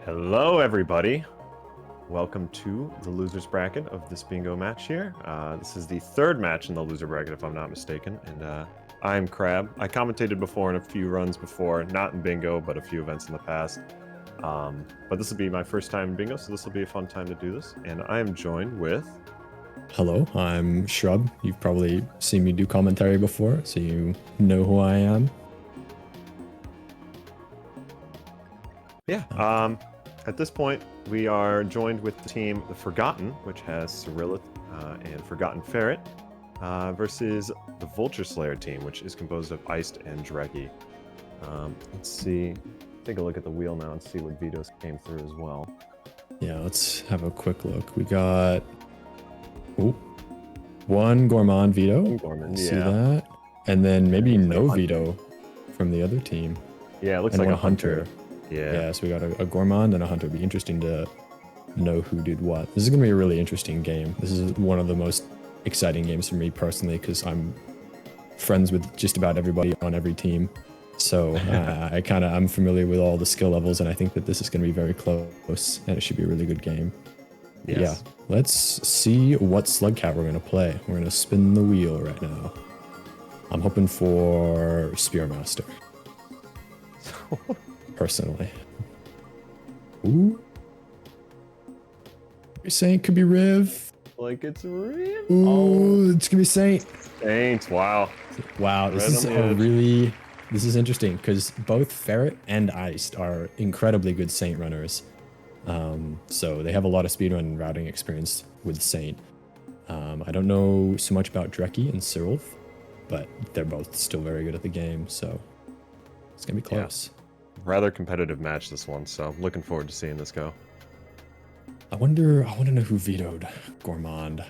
Hello, everybody. Welcome to the loser's bracket of this bingo match here. This is the third match in the loser bracket, if I'm not mistaken. And I'm Crab. I commentated before in a few runs before, not in bingo, but a few events in the past. But this will be my first time in bingo, so this will be a fun time to do this. And I am joined with... Hello, I'm Shrub. You've probably seen me do commentary before, so you know who I am. Yeah. At this point, we are joined with the team The Forgotten, which has Cyrillith and Forgotten Ferret, versus the Vulture Slayer team, which is composed of Iced and Dreggy. Let's see. Take a look at the wheel now and see what vetoes came through as well. Yeah, let's have a quick look. We got one Gourmand veto. Gourmand, see that? And then maybe no veto from the other team. Yeah, it looks like a hunter. Yeah, so we got a Gourmand and a hunter. It'd be interesting to know who did what. This is going to be a really interesting game. This is one of the most exciting games for me personally because I'm friends with just about everybody on every team. So I'm familiar with all the skill levels, and I think that this is going to be very close, and it should be a really good game. Yes. Yeah, let's see what Slugcat we're going to play. We're going to spin the wheel right now. I'm hoping for Spearmaster. Personally. Ooh. You're saying it could be Riv. Like it's Riv. Ooh, it's gonna be Saint. Saint, wow. Wow, this is interesting because both Ferret and Iced are incredibly good Saint runners. So they have a lot of speedrun routing experience with Saint. I don't know so much about Drekkie and Cyril, but they're both still very good at the game, so it's gonna be close. Yeah. Rather competitive match, this one, so I'm looking forward to seeing this go. I want to know who vetoed Gourmand.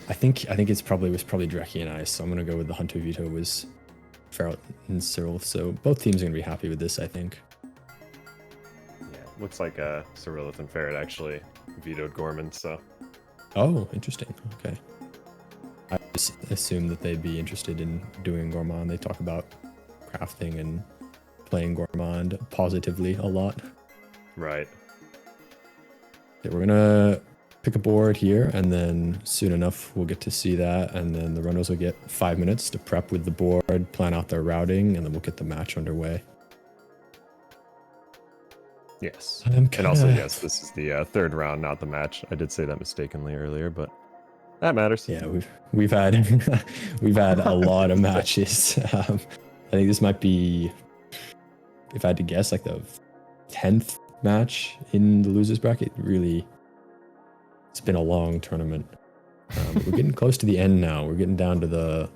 I think was probably Drekkie and Ice, so I'm gonna go with the hunter veto was Ferret and Cyril. So both teams are gonna be happy with this, I think. Yeah, looks like Cyrillith and Ferret actually vetoed Gourmand, so. Oh, interesting. Okay. I just assumed that they'd be interested in doing Gourmand. They talk about crafting and playing Gourmand positively a lot. Right. Okay, we're gonna pick a board here, and then soon enough we'll get to see that, and then the runners will get 5 minutes to prep with the board, plan out their routing, and then we'll get the match underway. Yes. And also, yes, this is the third round, not the match. I did say that mistakenly earlier, but that matters. Yeah, we've had a lot of matches. I think this might be, if I had to guess, like the 10th match in the losers bracket. Really, it's been a long tournament. We're getting close to the end now. We're getting down to the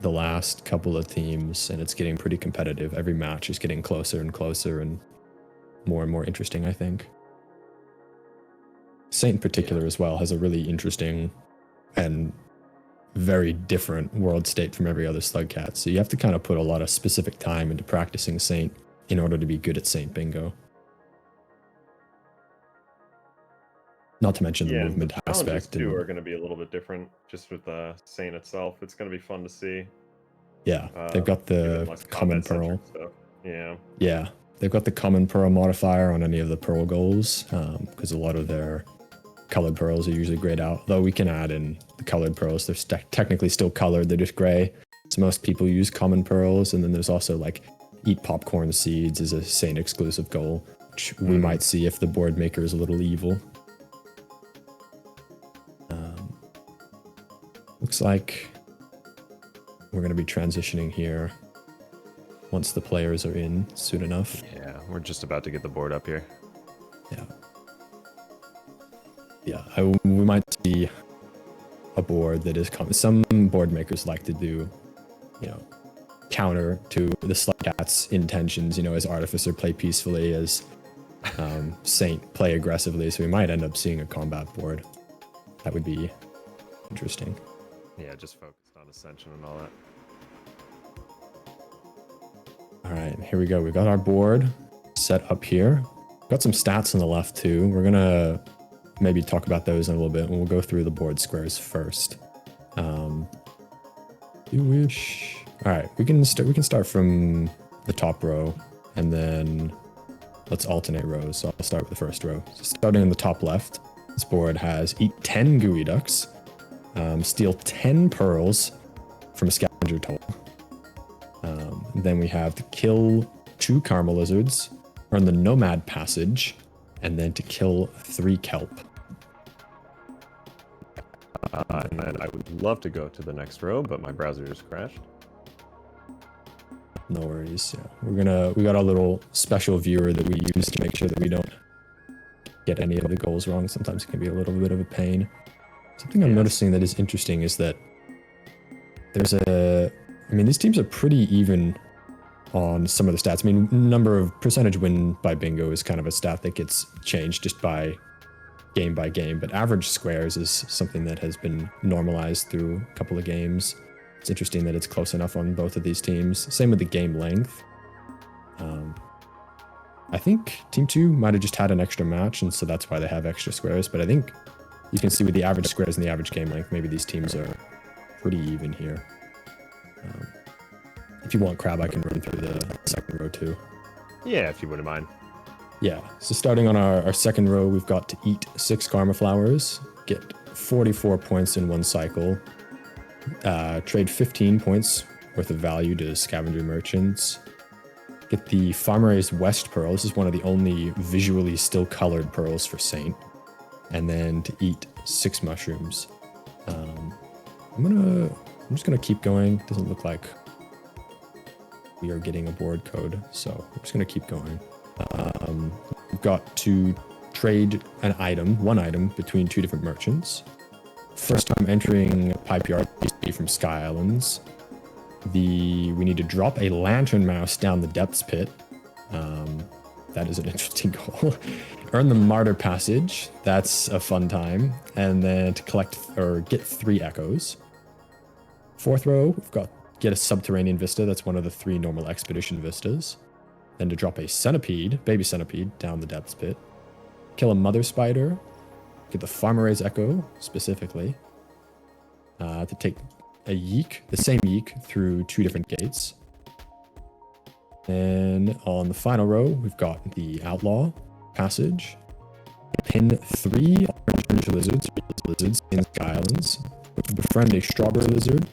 last couple of teams, and it's getting pretty competitive. Every match is getting closer and closer and more interesting, I think. Saint in particular as well has a really interesting and very different world state from every other Slugcat. So you have to kind of put a lot of specific time into practicing Saint in order to be good at Saint Bingo. Not to mention the movement aspect. The challenges too are going to be a little bit different just with the Saint itself. It's going to be fun to see. Yeah, they've got the common pearl. Yeah. Yeah, they've got the common pearl modifier on any of the pearl goals because a lot of their colored pearls are usually grayed out, though we can add in the colored pearls. They're technically still colored, they're just gray. So most people use common pearls, and then there's also like eat popcorn seeds is a Saint exclusive goal, which we might see if the board maker is a little evil. Looks like we're going to be transitioning here once the players are in soon enough. Yeah, we're just about to get the board up here. Yeah, we might see a board that is some board makers like to do, counter to the Slugcat's intentions, as Artificer play peacefully, as Saint play aggressively. So we might end up seeing a combat board. That would be interesting. Yeah, just focused on Ascension and all that. All right, here we go. We've got our board set up here. Got some stats on the left too. We're gonna maybe talk about those in a little bit, and we'll go through the board squares first. You wish. All right, we can start from the top row, and then let's alternate rows. So I'll start with the first row. So starting in the top left, this board has eat 10 gooey ducks, steal 10 pearls from a scavenger toll. Then we have to kill 2 karma lizards, earn the nomad passage, and then to kill 3 kelp. And I would love to go to the next row, but my browser just crashed. No worries. Yeah, we got our little special viewer that we use to make sure that we don't get any of the goals wrong. Sometimes it can be a little bit of a pain. Something I'm noticing that is interesting is that these teams are pretty even on some of the stats. I mean, number of percentage win by bingo is kind of a stat that gets changed just by game, but average squares is something that has been normalized through a couple of games. It's interesting that it's close enough on both of these teams. Same with the game length. I think Team 2 might have just had an extra match, and so that's why they have extra squares, but I think you can see with the average squares and the average game length, maybe these teams are pretty even here. If you want, Crab, I can run through the second row too. Yeah, if you wouldn't mind. Yeah, so starting on our second row, we've got to eat 6 karma flowers, get 44 points in 1 cycle, trade 15 points worth of value to scavenger merchants, get the Farmer's West Pearl. This is one of the only visually still colored pearls for Saint, and then to eat 6 mushrooms. I'm just gonna keep going. Doesn't look like we are getting a board code, so I'm just gonna keep going. We've got to trade one item between 2 different merchants. First time entering Pipe Yard from Sky Islands. We need to drop a lantern mouse down the depths pit. That is an interesting goal. Earn the Martyr Passage. That's a fun time. And then to collect or get 3 echoes. Fourth row, we've got get a subterranean vista. That's one of the 3 normal expedition vistas. Then to drop a centipede, baby centipede, down the depths pit. Kill a mother spider. Get the Farmer's Echo, specifically. To take a yeek, the same yeek, through 2 different gates. And on the final row, we've got the Outlaw Passage. Pin 3 orange lizards in Sky Islands. Befriend a strawberry lizard.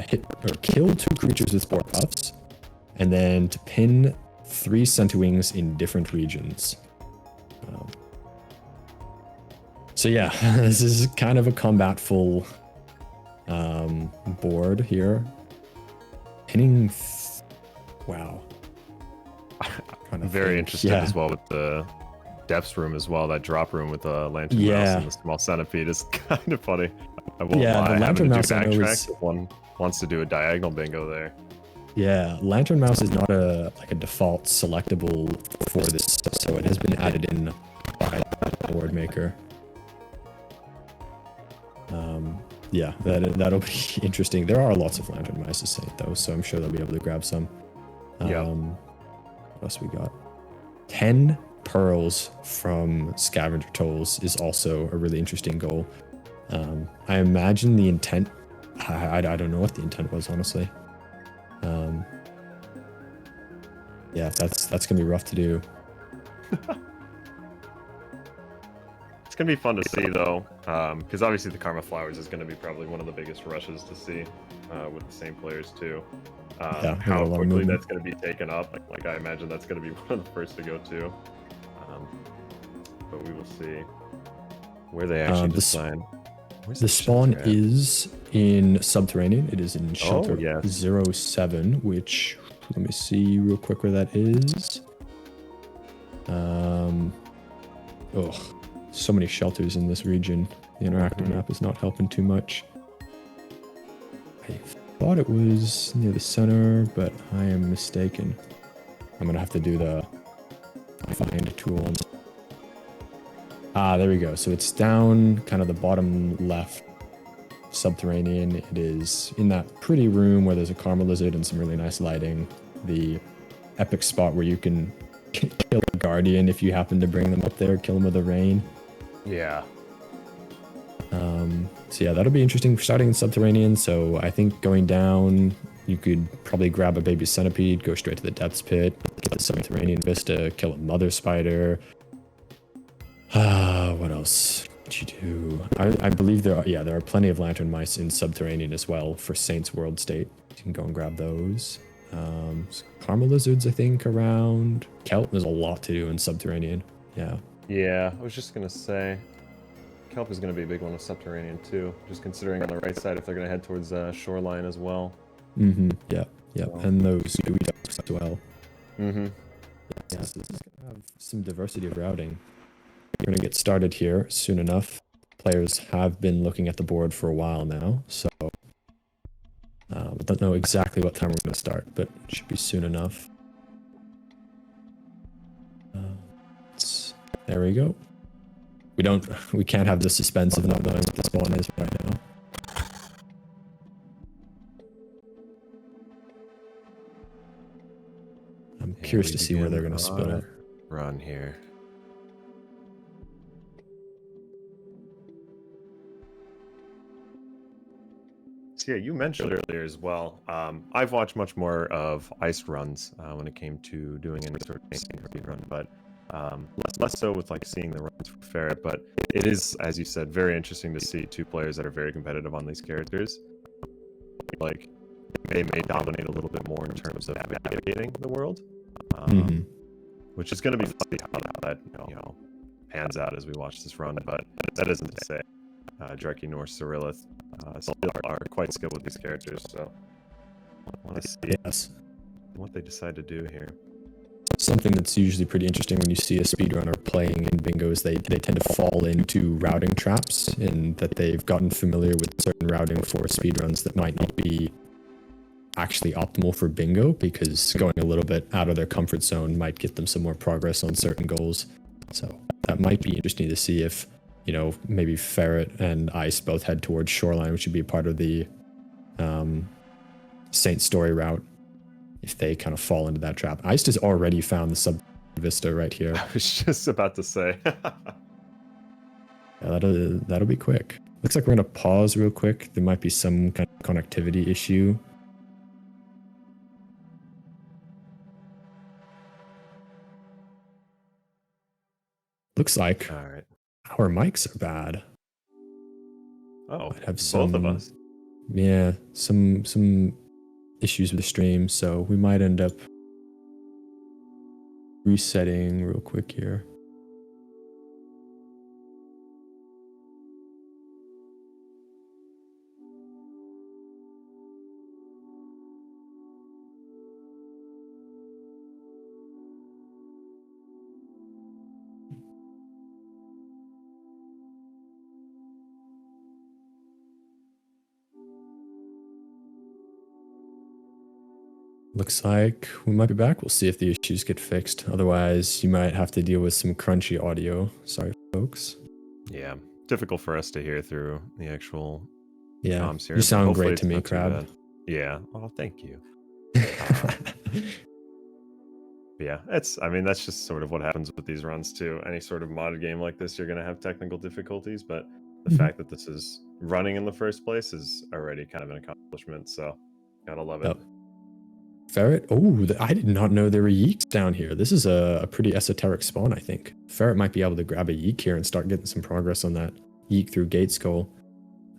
Hit or kill 2 creatures with spore puffs. And then to pin 3 Centwings in different regions. So yeah, this is kind of a combat full board here. Pinning, wow. Very interested as well with the depths room as well. That drop room with the lantern mouse and the small centipede is kind of funny. I won't lie. The lantern mouse I know is... if one wants to do a diagonal bingo there. Yeah, lantern mouse is not a default selectable for this, so it has been added in by the board maker. Yeah, that'll be interesting. There are lots of lantern mice to Saint though, so I'm sure they'll be able to grab some. What else we got? 10 pearls from scavenger tolls is also a really interesting goal. I imagine the intent. I don't know what the intent was, honestly. Yeah, that's gonna be rough to do. It's gonna be fun to see though, because obviously the Karma Flowers is gonna be probably one of the biggest rushes to see with the same players too. How quickly that's gonna be taken up, like I imagine that's gonna be one of the first to go too. But we will see where they actually decide. The spawn is in Subterranean. It is in Shelter 07, which, let me see real quick where that is. So many shelters in this region. The interactive map is not helping too much. I thought it was near the center, but I am mistaken. I'm gonna have to do the find tool. There we go. So it's down kind of the bottom left Subterranean. It is in that pretty room where there's a Karma Lizard and some really nice lighting. The epic spot where you can kill a Guardian if you happen to bring them up there, kill them with the rain. Yeah. So yeah, that'll be interesting. We're starting in Subterranean, so I think going down You could probably grab a baby centipede, go straight to the depths pit, get the subterranean vista, kill a mother spider. What else did you do? I believe there are plenty of lantern mice in subterranean as well for Saints World State. You can go and grab those. Karma lizards, I think, around. Kelp, there's a lot to do in subterranean. Yeah. Yeah, I was just gonna say, kelp is gonna be a big one with subterranean too. Just considering on the right side if they're gonna head towards shoreline as well. Mm-hmm. Yeah. Yep. So. And those gooey ducks as well. Mm-hmm. Yeah, so this is gonna have some diversity of routing. We're gonna get started here soon enough. Players have been looking at the board for a while now, so I don't know exactly what time we're gonna start, but it should be soon enough. There we go. We can't have the suspense of not knowing what the spawn is right now. I'm curious to see where they're gonna split it. Run here. So yeah, you mentioned earlier as well. I've watched much more of ice runs when it came to doing any sort of speed run, but less so with like seeing the runs for Ferret. But it is, as you said, very interesting to see two players that are very competitive on these characters. Like they may dominate a little bit more in terms of navigating the world, which is going to be fun to see how that pans out as we watch this run. But that isn't to say Dreki nor Cyrillith still are quite skilled with these characters, so I want to see what they decide to do here. Something that's usually pretty interesting when you see a speedrunner playing in bingo is they tend to fall into routing traps, in that they've gotten familiar with certain routing for speedruns that might not be actually optimal for bingo, because going a little bit out of their comfort zone might get them some more progress on certain goals. So that might be interesting to see if, maybe Ferret and Ice both head towards Shoreline, which would be a part of the Saint Story route, if they kind of fall into that trap. Ice has already found the sub vista right here. I was just about to say. Yeah, that'll be quick. Looks like we're gonna pause real quick. There might be some kind of connectivity issue. Looks like All right. our mics are bad. Oh, have both of us. Yeah, some issues with the stream, so we might end up resetting real quick here. Looks like we might be back. We'll see if the issues get fixed. Otherwise, you might have to deal with some crunchy audio. Sorry, folks. Yeah, difficult for us to hear through the actual comms here. You sound great to me, Crab. Yeah. Oh, thank you. Yeah, that's just sort of what happens with these runs too. Any sort of modded game like this, you're going to have technical difficulties, but the fact that this is running in the first place is already kind of an accomplishment, so gotta love it. Ferret? Oh, I did not know there were yeeks down here. This is a pretty esoteric spawn, I think. Ferret might be able to grab a yeek here and start getting some progress on that yeek through Gate Skull.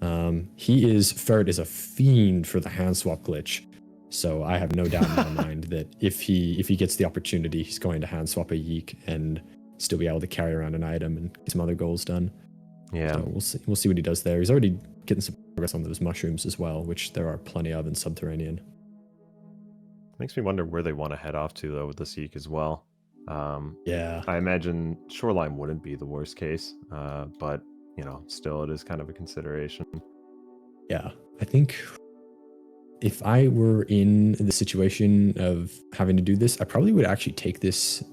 Ferret is a fiend for the hand swap glitch. So I have no doubt in my mind that if he gets the opportunity, he's going to hand swap a yeek and still be able to carry around an item and get some other goals done. Yeah. So we'll see what he does there. He's already getting some progress on those mushrooms as well, which there are plenty of in Subterranean. Makes me wonder where they want to head off to though with the Seek as well. Yeah. I imagine Shoreline wouldn't be the worst case, but still it is kind of a consideration. Yeah, I think if I were in the situation of having to do this, I probably would actually take this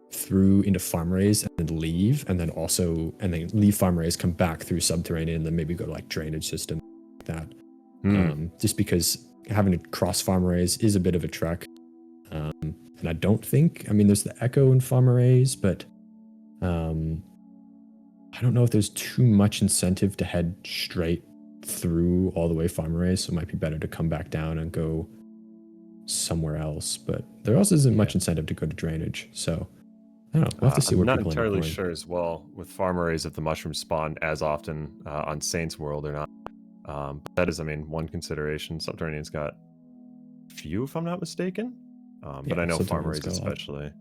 through into Farm Raise and then leave, and then leave Farm Raise, come back through Subterranean, and then maybe go to like drainage system like that. Just because having to cross Farm Raise is a bit of a trek. And I don't think, there's the Echo in Farm Raise, but I don't know if there's too much incentive to head straight through all the way farm array, so it might be better to come back down and go somewhere else. But there also isn't much incentive to go to drainage, so I don't know. We'll have to see where I'm not people end up entirely going. sure as well with farm arrays if the mushrooms spawn as often on Saints World or not. But that is, I mean, one consideration. Subterranean's got few, if I'm not mistaken. But I know farm arrays especially.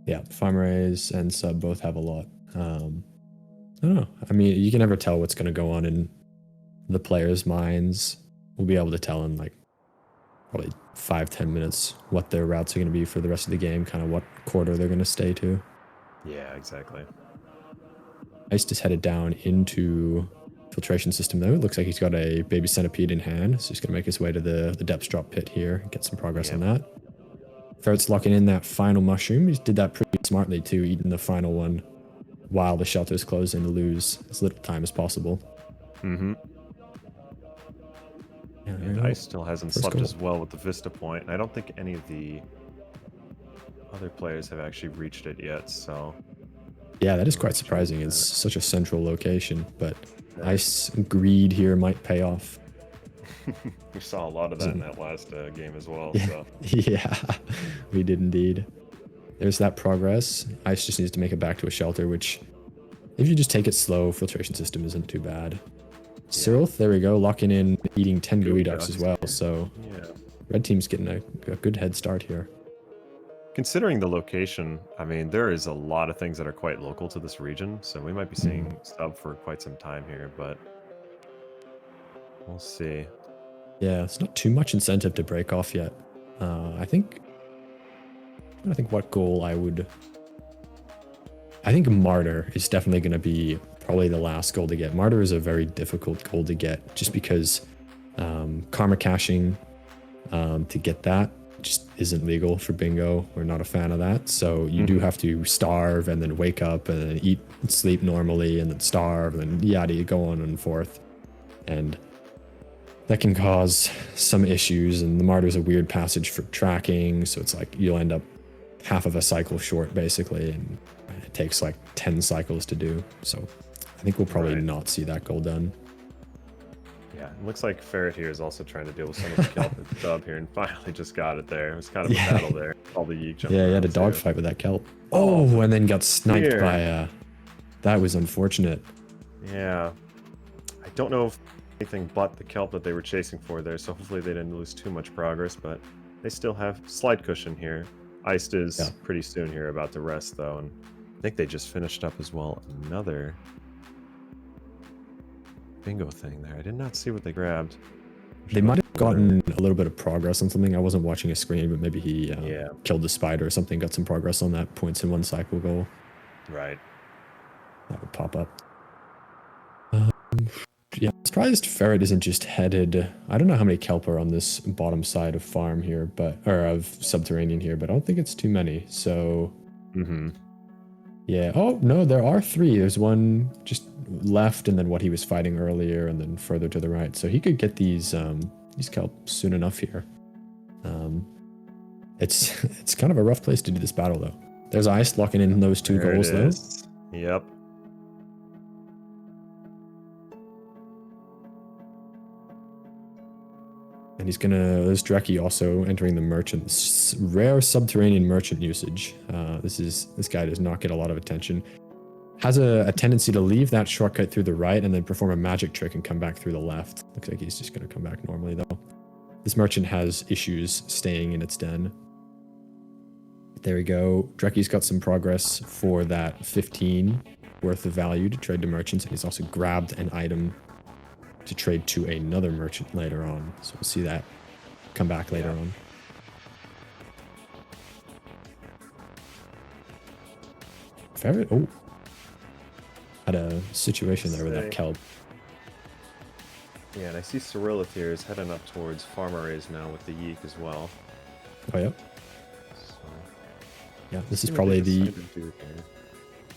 Yeah, farm arrays and sub both have a lot. I don't know. I mean, you can never tell what's going to go on in the players' minds. We'll be able to tell in like probably 5-10 minutes what their routes are going to be for the rest of the game, kind of what quarter they're going to stay to. Yeah, exactly. Ice just headed down into filtration system though. It looks like he's got a baby centipede in hand, so he's going to make his way to the depths drop pit here, get some progress on that. Ferret's locking in that final mushroom. He did that pretty smartly too, eating the final one while the shelter's closing to lose as little time as possible. Mm-hmm. Yeah, and Ice still hasn't slept as well with the Vista Point, and I don't think any of the other players have actually reached it yet, so... Yeah, that is quite surprising. It's such a central location, but Ice greed here might pay off. We saw a lot of that in that last game as well. Yeah. So. Yeah, we did indeed. There's that progress. Ice just needs to make it back to a shelter, which, if you just take it slow, filtration system isn't too bad. Yeah. Cyrilth, there we go, locking in, eating 10 gooey ducks as well. So red team's getting a good head start here. Considering the location, I mean, there is a lot of things that are quite local to this region, so we might be seeing sub for quite some time here, but we'll see. Yeah, it's not too much incentive to break off yet. I think what goal I think Martyr is definitely going to be probably the last goal to get. Martyr is a very difficult goal to get just because karma caching to get that just isn't legal for bingo. We're not a fan of that. So you do have to starve and then wake up and then eat and sleep normally and then starve and then yada, go on and forth. And that can cause some issues. And the Martyr's a weird passage for tracking. So it's like you'll end up half of a cycle short basically. And it takes like 10 cycles to do. So I think we'll probably not see that goal done. Yeah, it looks like Ferret here is also trying to deal with some of the kelp at sub here and finally just got it there. It was kind of a battle there. All the yeek jumping. Yeah, he had a dogfight with that kelp. Oh, and then got sniped by that was unfortunate. Yeah. I don't know if anything but the kelp that they were chasing for there, so hopefully they didn't lose too much progress, but they still have slide cushion here. Iced is pretty soon here, about to rest though, and I think they just finished up as well another bingo thing there. I did not see what they grabbed. They might have gotten a little bit of progress on something. I wasn't watching a screen, but maybe he killed the spider or something, got some progress on that points in one cycle goal. Right. That would pop up. Yeah, I'm surprised Ferret isn't just headed. I don't know how many kelp are on this bottom side of farm here, or of subterranean here, but I don't think it's too many. So, yeah. Oh no, there are 3. There's one just left, and then what he was fighting earlier, and then further to the right. So he could get these kelp soon enough here. It's kind of a rough place to do this battle though. There's Ice locking in those 2 goals though. Yep. And he's there's Dreki also entering the merchants. Rare subterranean merchant usage. This guy does not get a lot of attention. Has a tendency to leave that shortcut through the right and then perform a magic trick and come back through the left. Looks like he's just going to come back normally though. This merchant has issues staying in its den. There we go. Dreki's got some progress for that 15 worth of value to trade to merchants, and he's also grabbed an item to trade to another merchant later on. So we'll see that come back later on. Ferret, had a situation there with that kelp. Yeah, and I see Cyrilith here is heading up towards farm arrays now with the yeek as well. Oh, yeah. So, yeah, this is probably the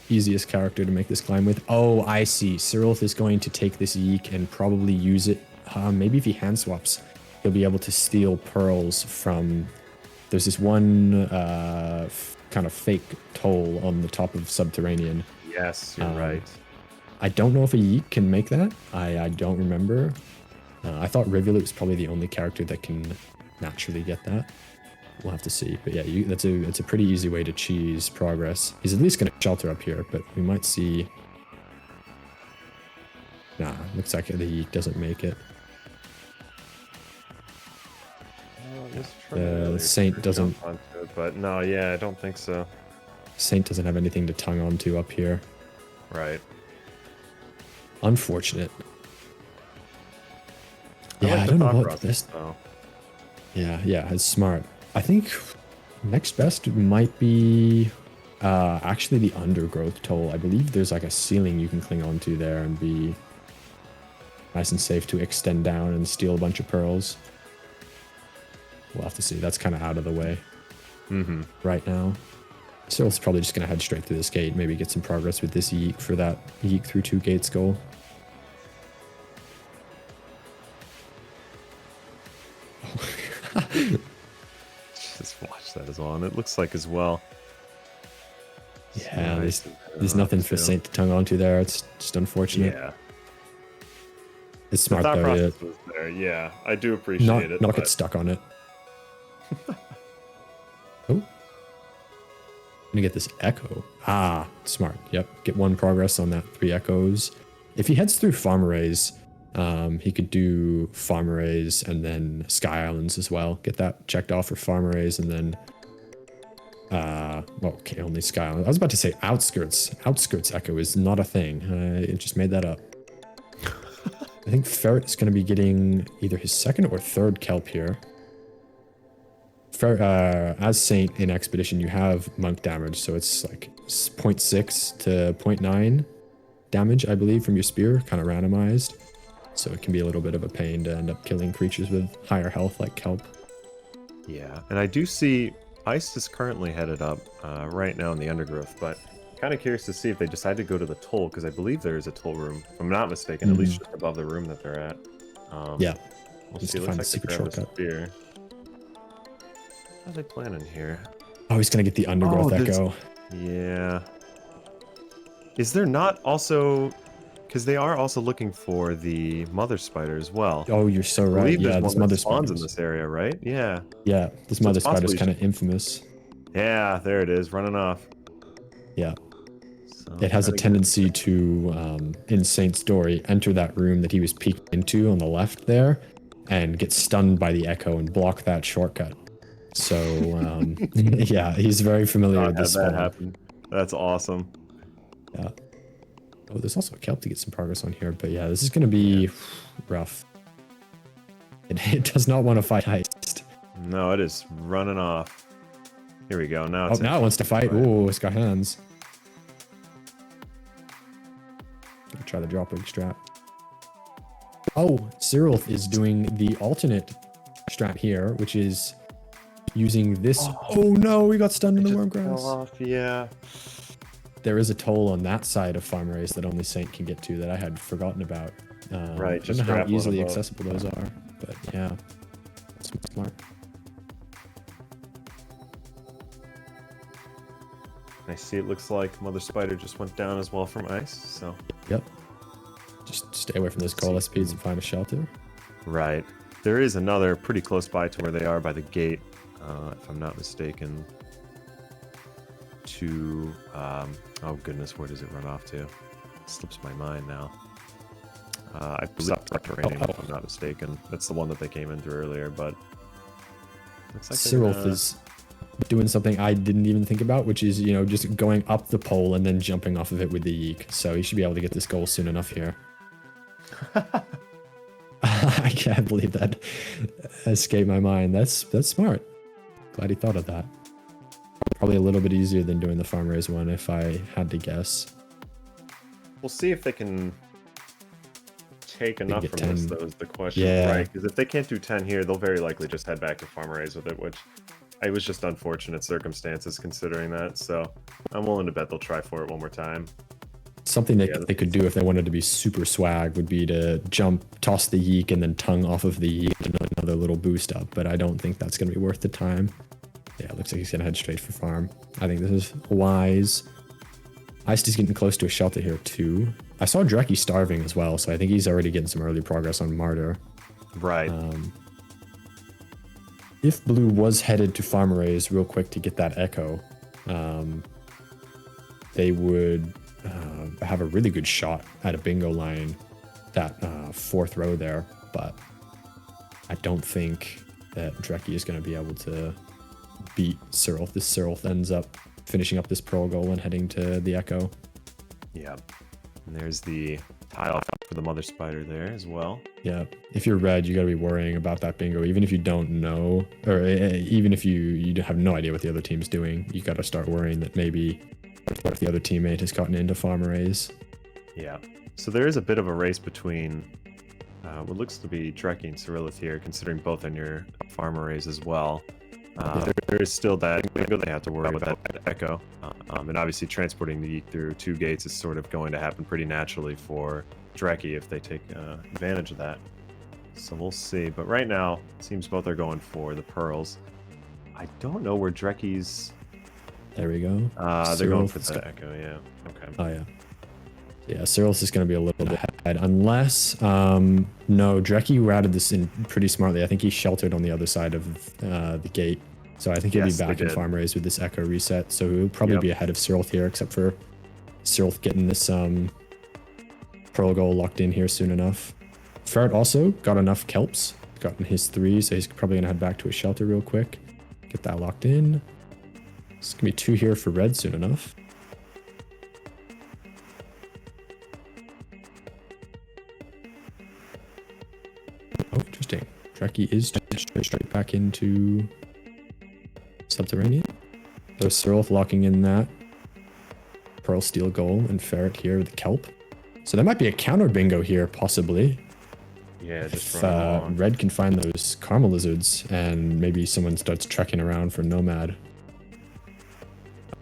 easiest character to make this climb with. Oh, I see. Cyrilith is going to take this yeek and probably use it. Maybe if he hand swaps, he'll be able to steal pearls from... There's this one kind of fake toll on the top of Subterranean. Yes, you're right. I don't know if a Yeek can make that. I don't remember. I thought Rivulet was probably the only character that can naturally get that. We'll have to see. But yeah, it's a pretty easy way to cheese progress. He's at least going to shelter up here, but we might see... Nah, looks like the Yeek doesn't make it. Saint doesn't... It, but no, yeah, I don't think so. Saint doesn't have anything to tongue onto up here. Right. Unfortunate. Yeah, I don't know what this... Oh. Yeah, it's smart. I think next best might be actually the undergrowth toll. I believe there's like a ceiling you can cling onto there and be nice and safe to extend down and steal a bunch of pearls. We'll have to see. That's kind of out of the way right now. Cyril's probably just going to head straight through this gate, maybe get some progress with this Yeek for that Yeek through 2 gates goal. Just watch that as well, and it looks like as well. Yeah, there's nothing for Saint to tongue onto there. It's just unfortunate. Yeah. It's smart though. Was there. Yeah, I do appreciate it. Not get stuck on it. Oh. Gonna get this echo. Ah, smart. Yep. Get 1 progress on that 3 echoes. If he heads through farm arrays, he could do farm arrays and then Sky Islands as well. Get that checked off for farm arrays and then okay, only Sky Islands. I was about to say outskirts. Outskirts echo is not a thing. I just made that up. I think Ferret is going to be getting either his 2nd or 3rd kelp here. As Saint in Expedition, you have monk damage, so it's like 0.6 to 0.9 damage, I believe, from your spear, kind of randomized. So it can be a little bit of a pain to end up killing creatures with higher health like kelp. Yeah, and I do see Ice is currently headed up right now in the undergrowth, but kind of curious to see if they decide to go to the toll, because I believe there is a toll room, if I'm not mistaken, at least just above the room that they're at. Yeah. We'll see. It looks like secret shortcut. How are they planning here? Oh, he's going to get the undergrowth echo. Yeah. Is there not also... Because they are also looking for the mother spider as well. Oh, you're so right. Yeah, this mother spawns in this area, right? Yeah. Yeah, this mother spider is kind of infamous. Yeah, there it is, running off. Yeah. So it has a tendency to, in Saint's story, enter that room that he was peeking into on the left there, and get stunned by the echo and block that shortcut. So, yeah, he's very familiar with this that happen. That's awesome. Yeah. Oh, there's also a kelp to get some progress on here, but yeah, this is going to be rough. It does not want to fight Heist. No, it is running off. Here we go. Now now it wants to fight. Oh, it's got hands. Gonna try the drop rig strat. Oh, Cyril is doing the alternate strat here, which is using this. Oh no, we got stunned in the worm grass. Fell off, yeah. There is a toll on that side of farm arrays that only Saint can get to that I had forgotten about. Right, I don't know how easily accessible those are, but yeah, that's smart. I see it looks like Mother Spider just went down as well from ice, so... Yep. Just stay away from those coal SPs and find a shelter. Right. There is another pretty close by to where they are by the gate, if I'm not mistaken. To, oh goodness, where does it run off to? It slips my mind now. I believe subterranean, if I'm not mistaken. That's the one that they came in through earlier, but... Looks like Cyril is doing something I didn't even think about, which is, you know, just going up the pole and then jumping off of it with the yeek. So he should be able to get this goal soon enough here. I can't believe that escaped my mind. That's smart. Glad he thought of that. Probably a little bit easier than doing the farm raise one if I had to guess. We'll see if they can take enough from 10. this, though, is the question. Yeah. Right, because if they can't do 10 here, they'll very likely just head back to farm raise with it, which it was just unfortunate circumstances considering that, so I'm willing to bet they'll try for it one more time. Something that they could do if they wanted to be super swag would be to jump, toss the yeek, and then tongue off of the yeek and another little boost up, but I don't think that's going to be worth the time. Yeah, it looks like he's going to head straight for farm. I think this is wise. Iced is getting close to a shelter here too. I saw Dreki starving as well, so I think he's already getting some early progress on Martyr. Right. If Blue was headed to Farm Arrays real quick to get that Echo, they would have a really good shot at a bingo line, that fourth row there, but I don't think that Dreki is going to be able to beat Cyril. This Cyril ends up finishing up this Pearl goal and heading to the Echo. Yeah. And there's the tile for the Mother Spider there as well. Yeah. If you're red, you got to be worrying about that bingo. Even if you don't know, or even if you have no idea what the other team's doing, you got to start worrying that maybe what if the other teammate has gotten into Farm Arrays. Yeah. So there is a bit of a race between what looks to be Dreki and Cyrillith here, considering both in your Farm Arrays as well. There is still that bingo they have to worry about, that Echo. And obviously transporting the Yeet through 2 gates is sort of going to happen pretty naturally for Dreki if they take advantage of that. So we'll see. But right now, it seems both are going for the Pearls. I don't know where Dreki's... There we go. They're going for the Echo, yeah. Okay. Oh, yeah. Yeah, Cyril's is going to be a little bit ahead, unless, no, Dreki routed this in pretty smartly. I think he sheltered on the other side of the gate. So I think he'll be back in Farm Arrays with this Echo reset. So he'll probably be ahead of Cyril here, except for Cyril getting this Pearl goal locked in here soon enough. Ferret also got enough kelps, gotten his 3, so he's probably going to head back to his shelter real quick. Get that locked in. It's going to be 2 here for red soon enough. Oh, interesting. Dreki is straight back into Subterranean. So Cyril locking in that Pearl Steel goal, and Ferret here with the Kelp. So there might be a counter bingo here, possibly. Yeah, just if red can find those Karma Lizards, and maybe someone starts trekking around for Nomad.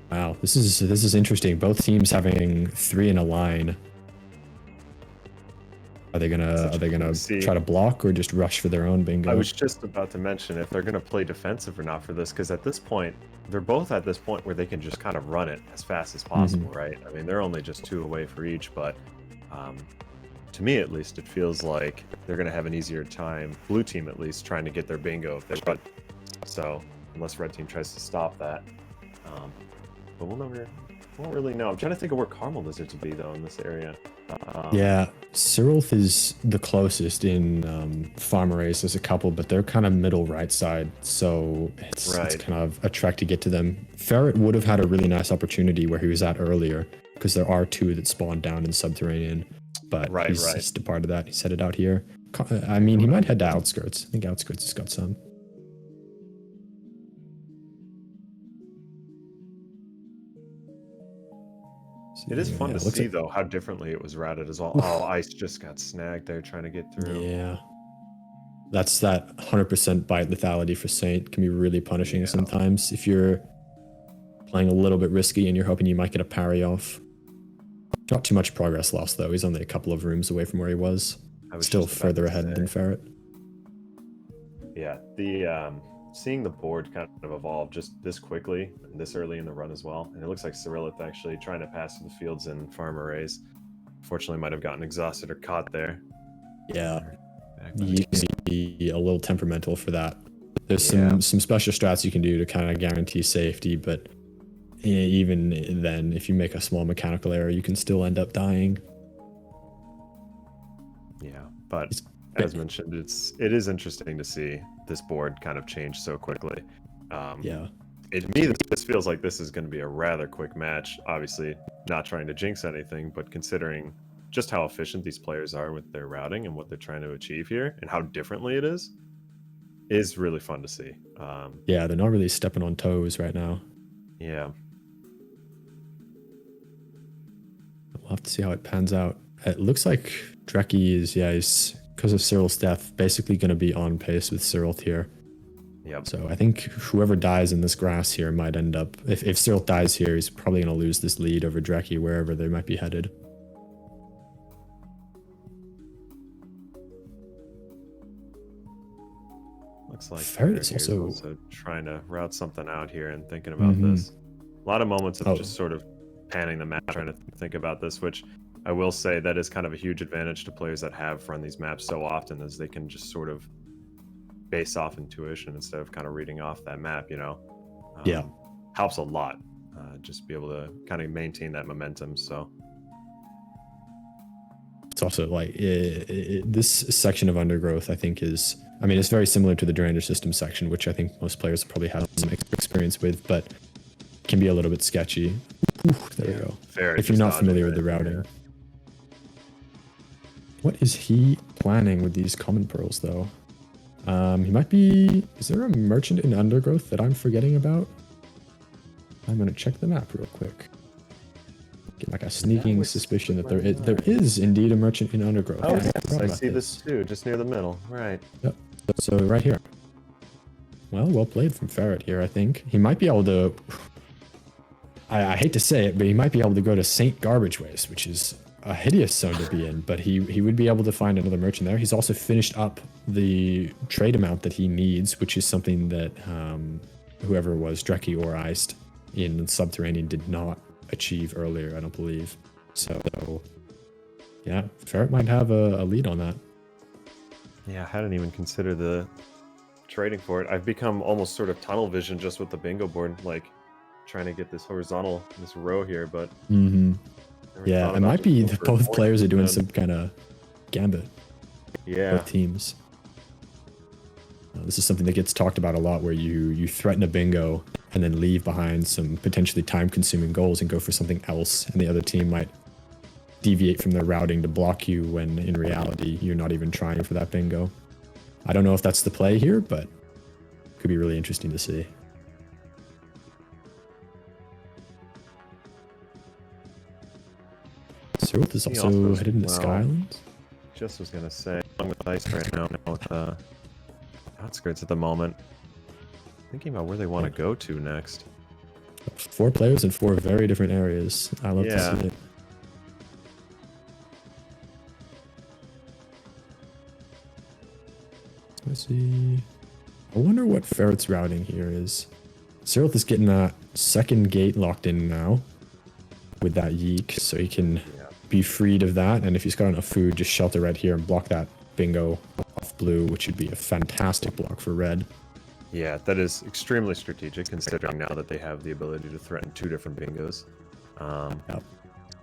Wow, this is interesting. Both teams having 3 in a line. Are they gonna try to block or just rush for their own bingo? I was just about to mention if they're gonna play defensive or not for this, because at this point, they're both at this point where they can just kind of run it as fast as possible, right? I mean, they're only just 2 away for each, but to me at least, it feels like they're gonna have an easier time, blue team at least, trying to get their bingo if they run. So unless red team tries to stop that, but won't really know. I'm trying to think of where Karma Lizards would be though in this area. Yeah, Cyril is the closest in Farm Arrays. There's a couple, but they're kind of middle right side, so it's kind of a trek to get to them. Ferret would have had a really nice opportunity where he was at earlier, because there are 2 that spawned down in Subterranean, but he's departed that. He's headed out here. I mean, he might head to Outskirts. I think Outskirts has got some. It is fun to see, though, how differently it was routed as well. Oh, Ice just got snagged there trying to get through. Yeah. That's that 100% bite lethality for Saint. Can be really punishing sometimes if you're playing a little bit risky and you're hoping you might get a parry off. Not too much progress lost, though. He's only a couple of rooms away from where he was. Still further ahead than Ferret. Yeah, the seeing the board kind of evolve just this quickly and this early in the run as well. And it looks like Cyrillith actually trying to pass through the fields in Farm Arrays. Fortunately, might have gotten exhausted or caught there. Yeah, you can be a little temperamental for that. There's some special strats you can do to kind of guarantee safety, but even then, if you make a small mechanical error, you can still end up dying. Yeah, but as mentioned, it is interesting to see this board kind of change so quickly. To me, this feels like this is going to be a rather quick match. Obviously, not trying to jinx anything, but considering just how efficient these players are with their routing and what they're trying to achieve here, and how differently it is really fun to see. Yeah, they're not really stepping on toes right now. Yeah. We'll have to see how it pans out. It looks like Dreki is, because of Cyril's death, basically going to be on pace with Cyril here. Yep. So I think whoever dies in this grass here might end up... If Cyril dies here, he's probably going to lose this lead over Dreki wherever they might be headed. Looks like Ferret is also trying to route something out here and thinking about this. A lot of moments of just sort of panning the map, trying to think about this, which I will say that is kind of a huge advantage to players that have run these maps so often, as they can just sort of base off intuition instead of kind of reading off that map, you know. Yeah. Helps a lot. Just be able to kind of maintain that momentum. So it's also like this section of Undergrowth, I think is, I mean, it's very similar to the Drainer system section, which I think most players probably have some experience with, but can be a little bit sketchy. Ooh, there we go. Very if you're not familiar with the routing. Yeah. What is he planning with these common pearls, though? He might be... Is there a merchant in Undergrowth that I'm forgetting about? I'm going to check the map real quick. Get like a sneaking suspicion that there is indeed a merchant in Undergrowth. Oh, yes, I see this too, just near the middle. Right. Yep. So right here. Well played from Ferret here, I think. He might be able to... I hate to say it, but he might be able to go to St. Garbage Waste, which is a hideous zone to be in, but he would be able to find another merchant there. He's also finished up the trade amount that he needs, which is something that whoever was Dreki or Iced in Subterranean did not achieve earlier, I don't believe. So yeah, Ferret might have a lead on that. Yeah, I hadn't even considered the trading for it. I've become almost sort of tunnel vision just with the bingo board, like trying to get this horizontal, this row here, but yeah, it might be that both players are doing some kind of gambit. Yeah, both teams. This is something that gets talked about a lot, where you threaten a bingo and then leave behind some potentially time-consuming goals and go for something else, and the other team might deviate from their routing to block you when in reality you're not even trying for that bingo. I don't know if that's the play here, but it could be really interesting to see. Cyril is also headed into Skylands. Just was gonna say, along with Ice right now with outskirts at the moment. Thinking about where they want to go to next. 4 players in 4 very different areas. I love to see it. Let's see. I wonder what Ferret's routing here is. Cyril is getting that second gate locked in now with that yeek, so he can be freed of that, and if he's got enough food, just shelter right here and block that bingo off blue, which would be a fantastic block for red. Yeah, that is extremely strategic, considering now that they have the ability to threaten 2 different bingos.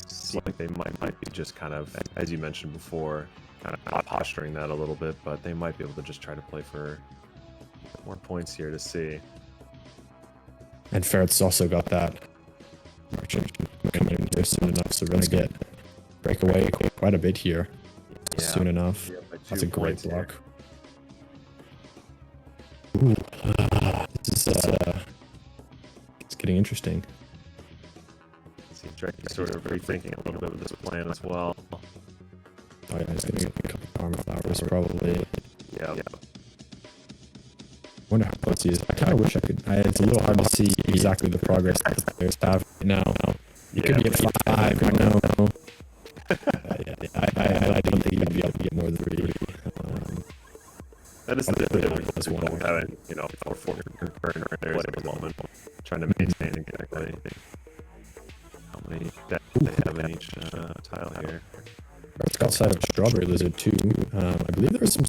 Seems like they might be just kind of, as you mentioned before, kind of posturing that a little bit, but they might be able to just try to play for more points here to see. And Ferret's also got that merchant coming in here soon enough, so Red's get break away quite a bit here soon enough. That's a great block. Ooh, this is it's getting interesting. See, Drake's sort of rethinking a little bit with this plan as well. Oh yeah, he's gonna get a couple of armor flowers probably. Yeah. Wonder how close he is. I kind of wish I could. It's a little hard to see exactly the progress that the players have right now. You could be at 5 right now. I don't think you'd be able to get more than 3. That is the difference with having, 4 concurrent areas at the moment, trying to maintain exactly how many decks they have in each tile here. It's got side of Strawberry Lizard too. I believe there was some.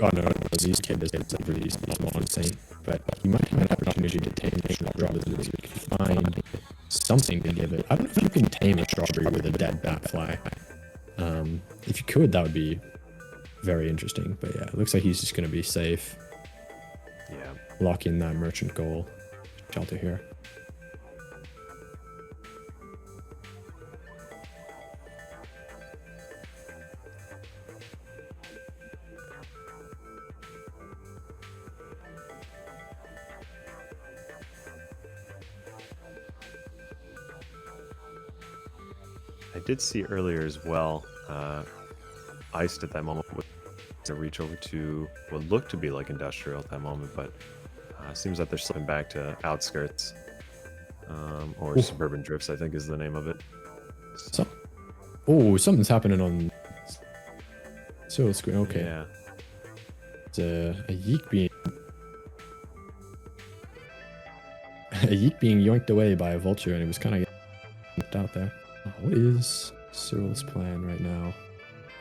Oh no, these kid is pretty small and insane, but you might have an opportunity to tame a Strawberry Lizard if you find something to give it. I don't know if you can tame a Strawberry with a dead Batfly. If you could, that would be very interesting. But yeah, it looks like he's just going to be safe. Yeah. Lock in that merchant goal. Shelter here. I did see earlier as well, Iced at that moment with a reach over to what looked to be like Industrial at that moment, but seems that they're slipping back to Outskirts, or Suburban Drifts, I think is the name of it. So, something's happening on Cyril screen. Okay. Yeah. It's a yeek being yoinked away by a Vulture, and it was kind of flipped out there. What is Cyril's plan right now?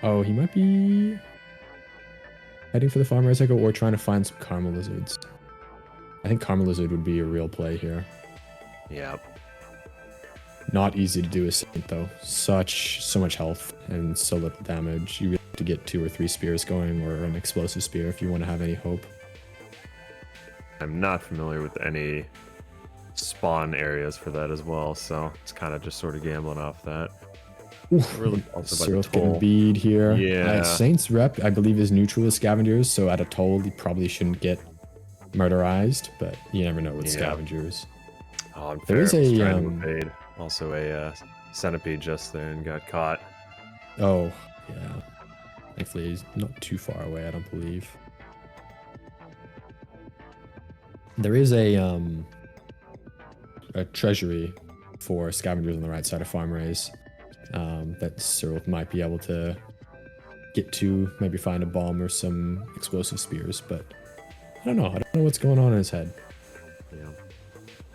Oh, he might be heading for the farm recycle or trying to find some Karma Lizards. I think Karma Lizard would be a real play here. Yeah. Not easy to do a Saint though. So much health and so little damage. You really have to get 2 or 3 spears going or an explosive spear if you want to have any hope. I'm not familiar with any spawn areas for that as well, so it's kind of just sort of gambling off that. Really Cyril's getting bead here. Yeah. Saint's rep, I believe, is neutral with scavengers, so at a toll, he probably shouldn't get murderized, but you never know with scavengers. Oh, I'm there is a evade. Also a centipede just there and got caught. Oh, yeah. Thankfully, he's not too far away, I don't believe. There is a treasury for scavengers on the right side of farm race that Cyril might be able to get to, maybe find a bomb or some explosive spears, but I don't know what's going on in his head. Yeah.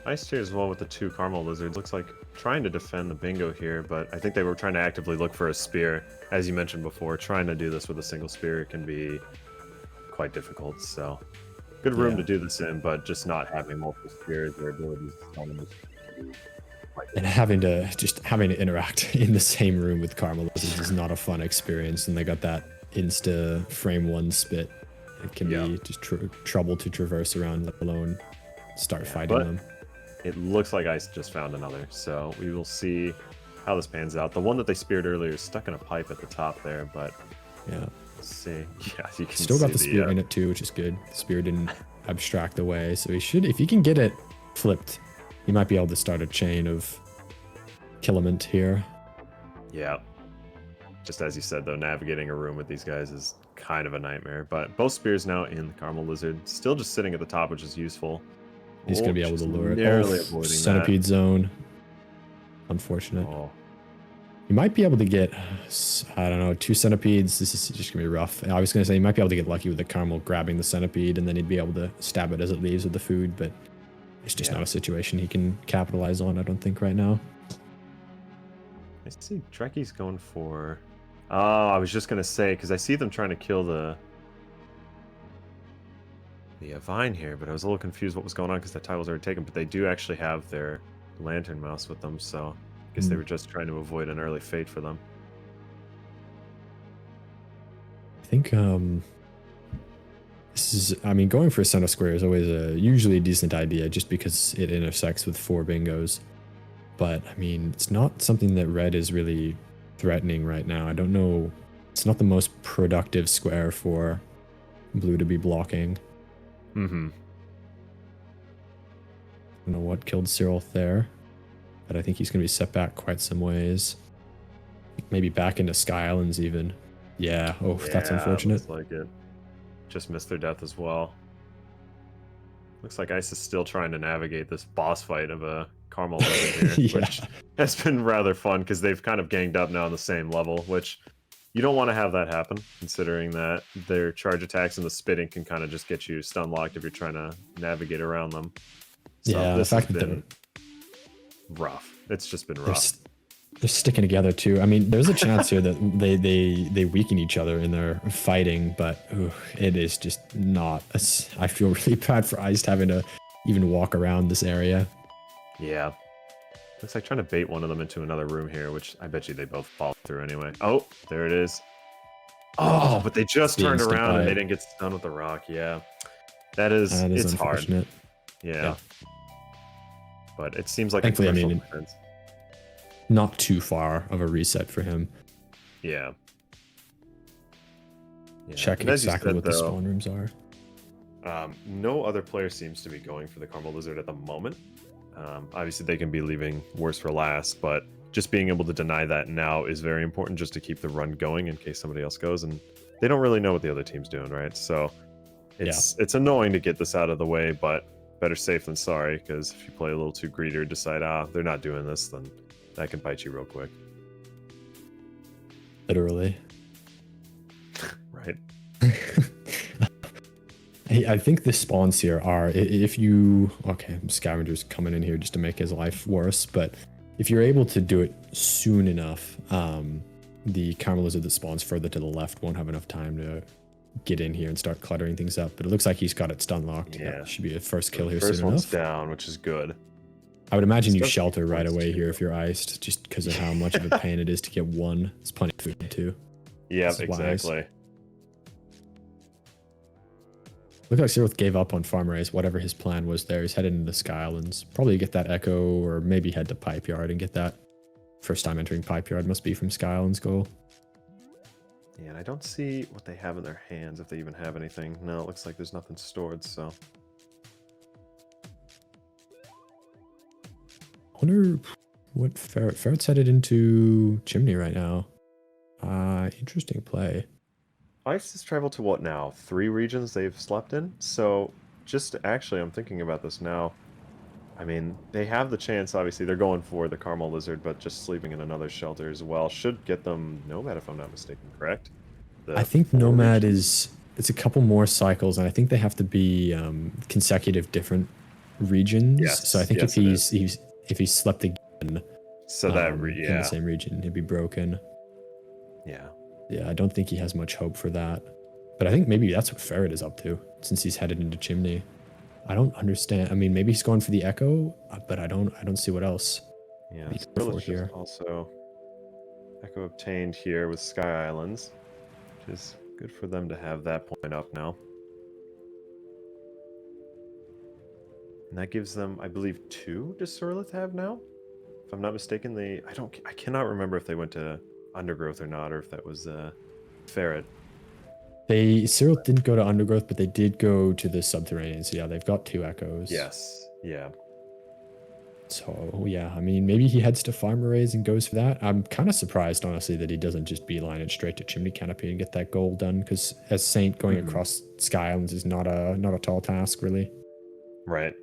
Nice here as well with the 2 Caramel Lizards. Looks like trying to defend the bingo here, but I think they were trying to actively look for a spear. As you mentioned before, trying to do this with a single spear can be quite difficult, so good room to do this in, but just not having multiple spears or abilities and having to interact in the same room with Caramel Lizards is not a fun experience, and they got that insta frame 1 spit. It can be just trouble to traverse around, let alone start fighting them. It looks like Ice just found another, so we will see how this pans out. The one that they speared earlier is stuck in a pipe at the top there, but yeah, let's see. Yeah, you can still got the spear in it too, which is good. The spear didn't abstract away, so he should, if he can get it flipped, he might be able to start a chain of killement here. Yeah. Just as you said, though, navigating a room with these guys is kind of a nightmare. But both spears now in the Caramel Lizard. Still just sitting at the top, which is useful. He's going to be able to lure it. Narrowly avoiding centipede zone. Unfortunate. Oh. You might be able to get, I don't know, 2 centipedes. This is just going to be rough. I was going to say you might be able to get lucky with the Caramel grabbing the centipede, and then he'd be able to stab it as it leaves with the food, but it's just not a situation he can capitalize on, I don't think, right now. I see Dreki's going for... Oh, I was just going to say, because I see them trying to kill the vine here, but I was a little confused what was going on because that tile was already taken, but they do actually have their lantern mouse with them, so I guess they were just trying to avoid an early fate for them. I think this is, I mean, going for a center square is always usually a decent idea just because it intersects with 4 bingos. But, I mean, it's not something that red is really threatening right now. I don't know. It's not the most productive square for blue to be blocking. Mm-hmm. I don't know what killed Cyril there, but I think he's going to be set back quite some ways. Maybe back into Sky Islands even. Yeah. Oh, that's unfortunate. Looks like it. Just missed their death as well. Looks like Ice is still trying to navigate this boss fight of a Caramel Lizard here, which has been rather fun because they've kind of ganged up now on the same level, which you don't want to have that happen, considering that their charge attacks and the spitting can kind of just get you stun locked if you're trying to navigate around them. So yeah, this the fact has that been rough. It's just been rough. They're sticking together too. I mean, there's a chance here that they weaken each other in their fighting, but it is just not. I feel really bad for Ice having to even walk around this area. Yeah. Looks like trying to bait one of them into another room here, which I bet you they both fall through anyway. Oh, there it is. Oh, but they just turned around and they didn't get stunned with the rock. Yeah. That is it's hard. Yeah. But it seems like thankfully, I mean, not too far of a reset for him. Yeah. Check exactly what the spawn rooms are. No other player seems to be going for the Caramel Lizard at the moment. Obviously, they can be leaving worse for last, but just being able to deny that now is very important just to keep the run going in case somebody else goes. And they don't really know what the other team's doing, right? So it's annoying to get this out of the way, but better safe than sorry, because if you play a little too greedy or decide, they're not doing this, then that can bite you real quick. Literally. Right. I think the spawns here are, if you... Okay, Scavenger's coming in here just to make his life worse, but if you're able to do it soon enough, the Caramel Lizard that spawns further to the left won't have enough time to get in here and start cluttering things up. But it looks like he's got it stun locked. Yeah. Should be a first kill here First soon one's enough. down, which is good. I would imagine you Especially shelter right points away too. here if you're iced, just because of how much of a pain it is to get one. There's plenty of food too. Yeah, This is wise. exactly. Look like Cyril gave up on farm raise, whatever his plan was there. He's headed into the Sky Islands. Probably get that Echo, or maybe head to Pipe Yard and get that. First time entering Pipe Yard must be from Sky Islands goal. Yeah, and I don't see what they have in their hands, if they even have anything. No, it looks like there's nothing stored, so... I wonder what Ferret's headed into Chimney right now. Interesting play. Ice has traveled to what now? 3 regions they've slept in? So, just actually, I'm thinking about this now. I mean, they have the chance, obviously, they're going for the Caramel Lizard, but just sleeping in another shelter as well should get them Nomad, if I'm not mistaken, correct? I think Nomad is... It's a couple more cycles, and I think they have to be consecutive different regions. Yes, So I think yes, if he slept again so that, in yeah. the same region, he'd be broken. Yeah. Yeah, I don't think he has much hope for that. But I think maybe that's what Ferret is up to, since he's headed into Chimney. I don't understand. I mean, maybe he's going for the Echo, but I don't see what else. Yeah, Be so careful let's here. just also Echo obtained here with Sky Islands, which is good for them to have that point up now. And that gives them, I believe, 2 to Surlith have now? If I'm not mistaken, I cannot remember if they went to Undergrowth or not, or if that was Ferret. Cyril didn't go to Undergrowth, but they did go to the Subterranean. So yeah, they've got 2 Echoes. Yes, yeah. So yeah, I mean, maybe he heads to Farm Arrays and goes for that. I'm kind of surprised, honestly, that he doesn't just beeline it straight to Chimney Canopy and get that goal done. Because as Saint going across Sky Islands is not a tall task, really. Right.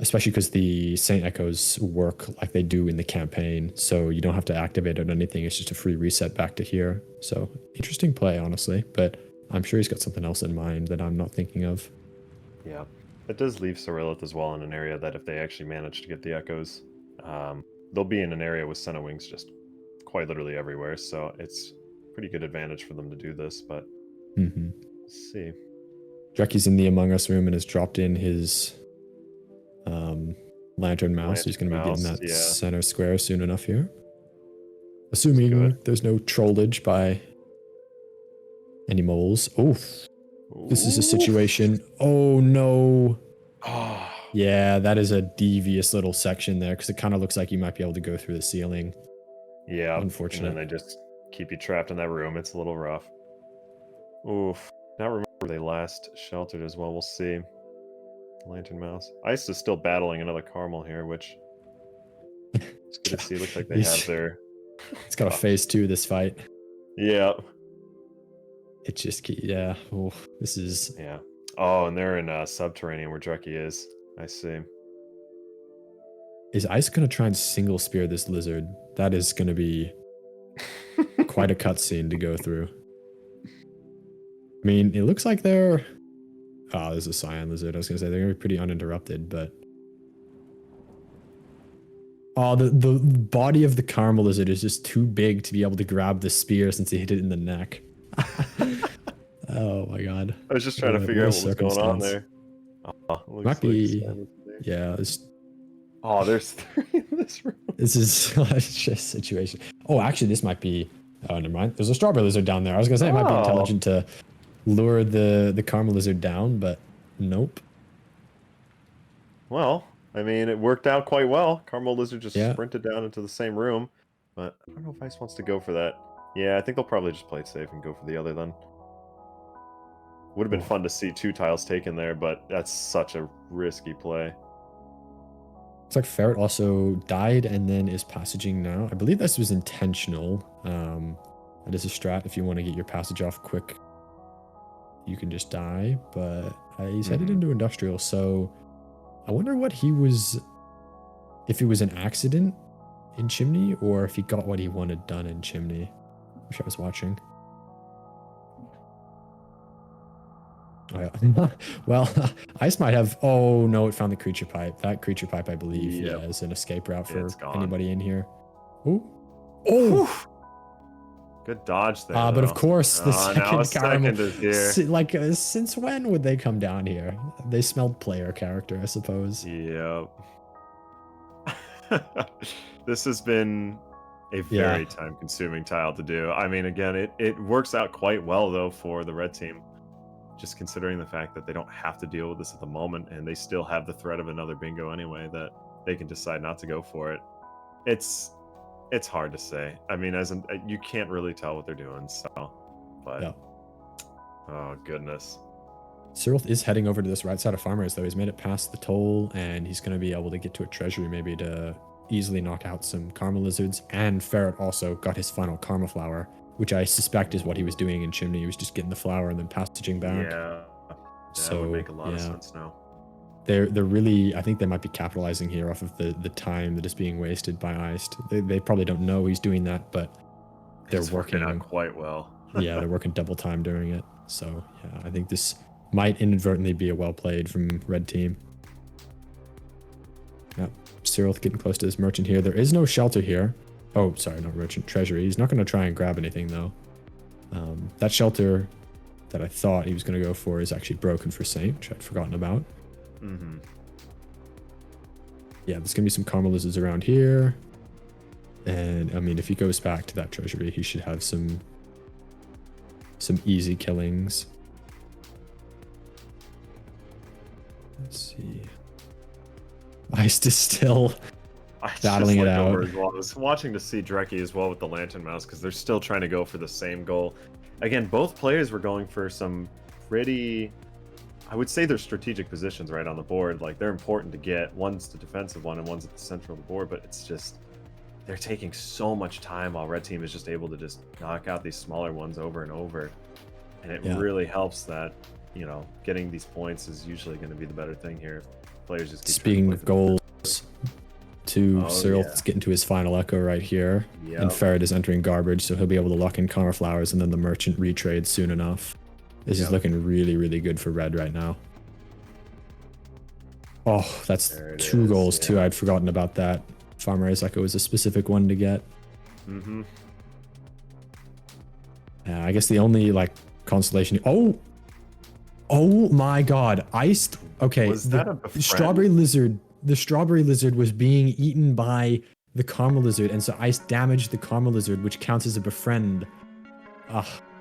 Especially because the Saint Echoes work like they do in the campaign, so you don't have to activate it or anything. It's just a free reset back to here. So interesting play, honestly, but I'm sure he's got something else in mind that I'm not thinking of. Yeah, it does leave Cyrilith as well in an area that if they actually manage to get the Echoes, they'll be in an area with Senna Wings just quite literally everywhere, so it's pretty good advantage for them to do this, but let's see. Drecky's in the Among Us room and has dropped in his Lantern Mouse. He's going to be getting that center square soon enough here. Assuming there's no trollage by any moles. Oof. This is a situation. Oh, no. Oh. Yeah, that is a devious little section there because it kind of looks like you might be able to go through the ceiling. Yeah. Unfortunate. And then they just keep you trapped in that room. It's a little rough. Oof. Now remember they last sheltered as well. We'll see. Lantern Mouse. Ice is still battling another Caramel here, which it's good to see. Looks like they have their... It's got a phase 2 this fight. Yeah. It just... Yeah. Oh, this is... Yeah. Oh, and they're in Subterranean where Drecky is. I see. Is Ice going to try and single spear this lizard? That is going to be quite a cutscene to go through. I mean, it looks like they're... Oh, there's a Cyan Lizard. I was going to say they're going to be pretty uninterrupted, but... Oh, the body of the Caramel Lizard is just too big to be able to grab the spear since he hit it in the neck. Oh my god. I was just trying to figure out what was going on there. Oh, might be... Yeah, oh, there's 3 in this room. This is just a situation. Oh, actually, this might be... Oh, never mind. There's a Strawberry Lizard down there. I was going to say it might be intelligent to lure the Caramel Lizard down, but nope. Well, I mean, it worked out quite well. Caramel Lizard just sprinted down into the same room, but I don't know if Ice wants to go for that. Yeah, I think they'll probably just play it safe and go for the other then. Would have been fun to see 2 tiles taken there, but that's such a risky play. Looks like Ferret also died and then is passaging now. I believe this was intentional. That is a strat if you want to get your passage off quick. You can just die, but he's headed into Industrial, so I wonder what he was... If it was an accident in Chimney, or if he got what he wanted done in Chimney. Wish I was watching. Oh, yeah. Well, Ice might have. Oh no, it found the creature pipe. That creature pipe, I believe, Yep. yeah, is an escape route for It's gone. anybody in here. Oh, Whew. oh. Good dodge there, But of though. course, the Now a second caramel. second is here. Since when would they come down here? They smelled player character, I suppose. Yep. This has been a Yeah. very time-consuming tile to do. I mean, again, it works out quite well, though, for the red team. Just considering the fact that they don't have to deal with this at the moment, and they still have the threat of another bingo anyway, that they can decide not to go for it. It's hard to say. I mean, you can't really tell what they're doing, so. But, Yeah. oh, goodness. Cyril is heading over to this right side of Farmers, though. He's made it past the toll, and he's going to be able to get to a treasury maybe to easily knock out some Karma Lizards. And Ferret also got his final Karma Flower, which I suspect is what he was doing in Chimney. He was just getting the flower and then passaging back. Yeah. So, That would make a lot of sense now. They're really, I think they might be capitalizing here off of the time that is being wasted by Iced. They probably don't know he's doing that, but they're It's working out quite well. yeah, they're working double time during it. So yeah, I think this might inadvertently be a well played from red team. Yep, Cyril getting close to this merchant here. There is no shelter here. Oh, sorry, not merchant, treasury. He's not going to try and grab anything though. That shelter that I thought he was going to go for is actually broken for Saint, which I'd forgotten about. Mm-hmm. Yeah, there's going to be some Karma Lizards around here. And I mean, if he goes back to that treasury, he should have some easy killings. Let's see. Iced is still battling it out. As well. I was watching to see Dreki as well with the Lantern Mouse because they're still trying to go for the same goal. Again, both players were going for some pretty, I would say they're strategic positions right on the board. Like, they're important to get. One's the defensive one and one's at the center of the board, but it's just, they're taking so much time while red team is just able to just knock out these smaller ones over and over. And it really helps that, you know, getting these points is usually going to be the better thing here. Players just keep Speaking of goals, Cyril's getting to his final echo right here. Yep. And Ferret is entering garbage, so he'll be able to lock in Karma Flowers, and then the merchant retrades soon enough. This is looking really, really good for red right now. Oh, that's 2 goals too. I'd forgotten about that. Farmer's Echo is a specific one to get. Mm-hmm. I guess the only consolation. Oh my God! Iced. Okay, Was that a befriend? strawberry lizard. The strawberry lizard was being eaten by the Karma Lizard, and so Ice damaged the Karma Lizard, which counts as a befriend.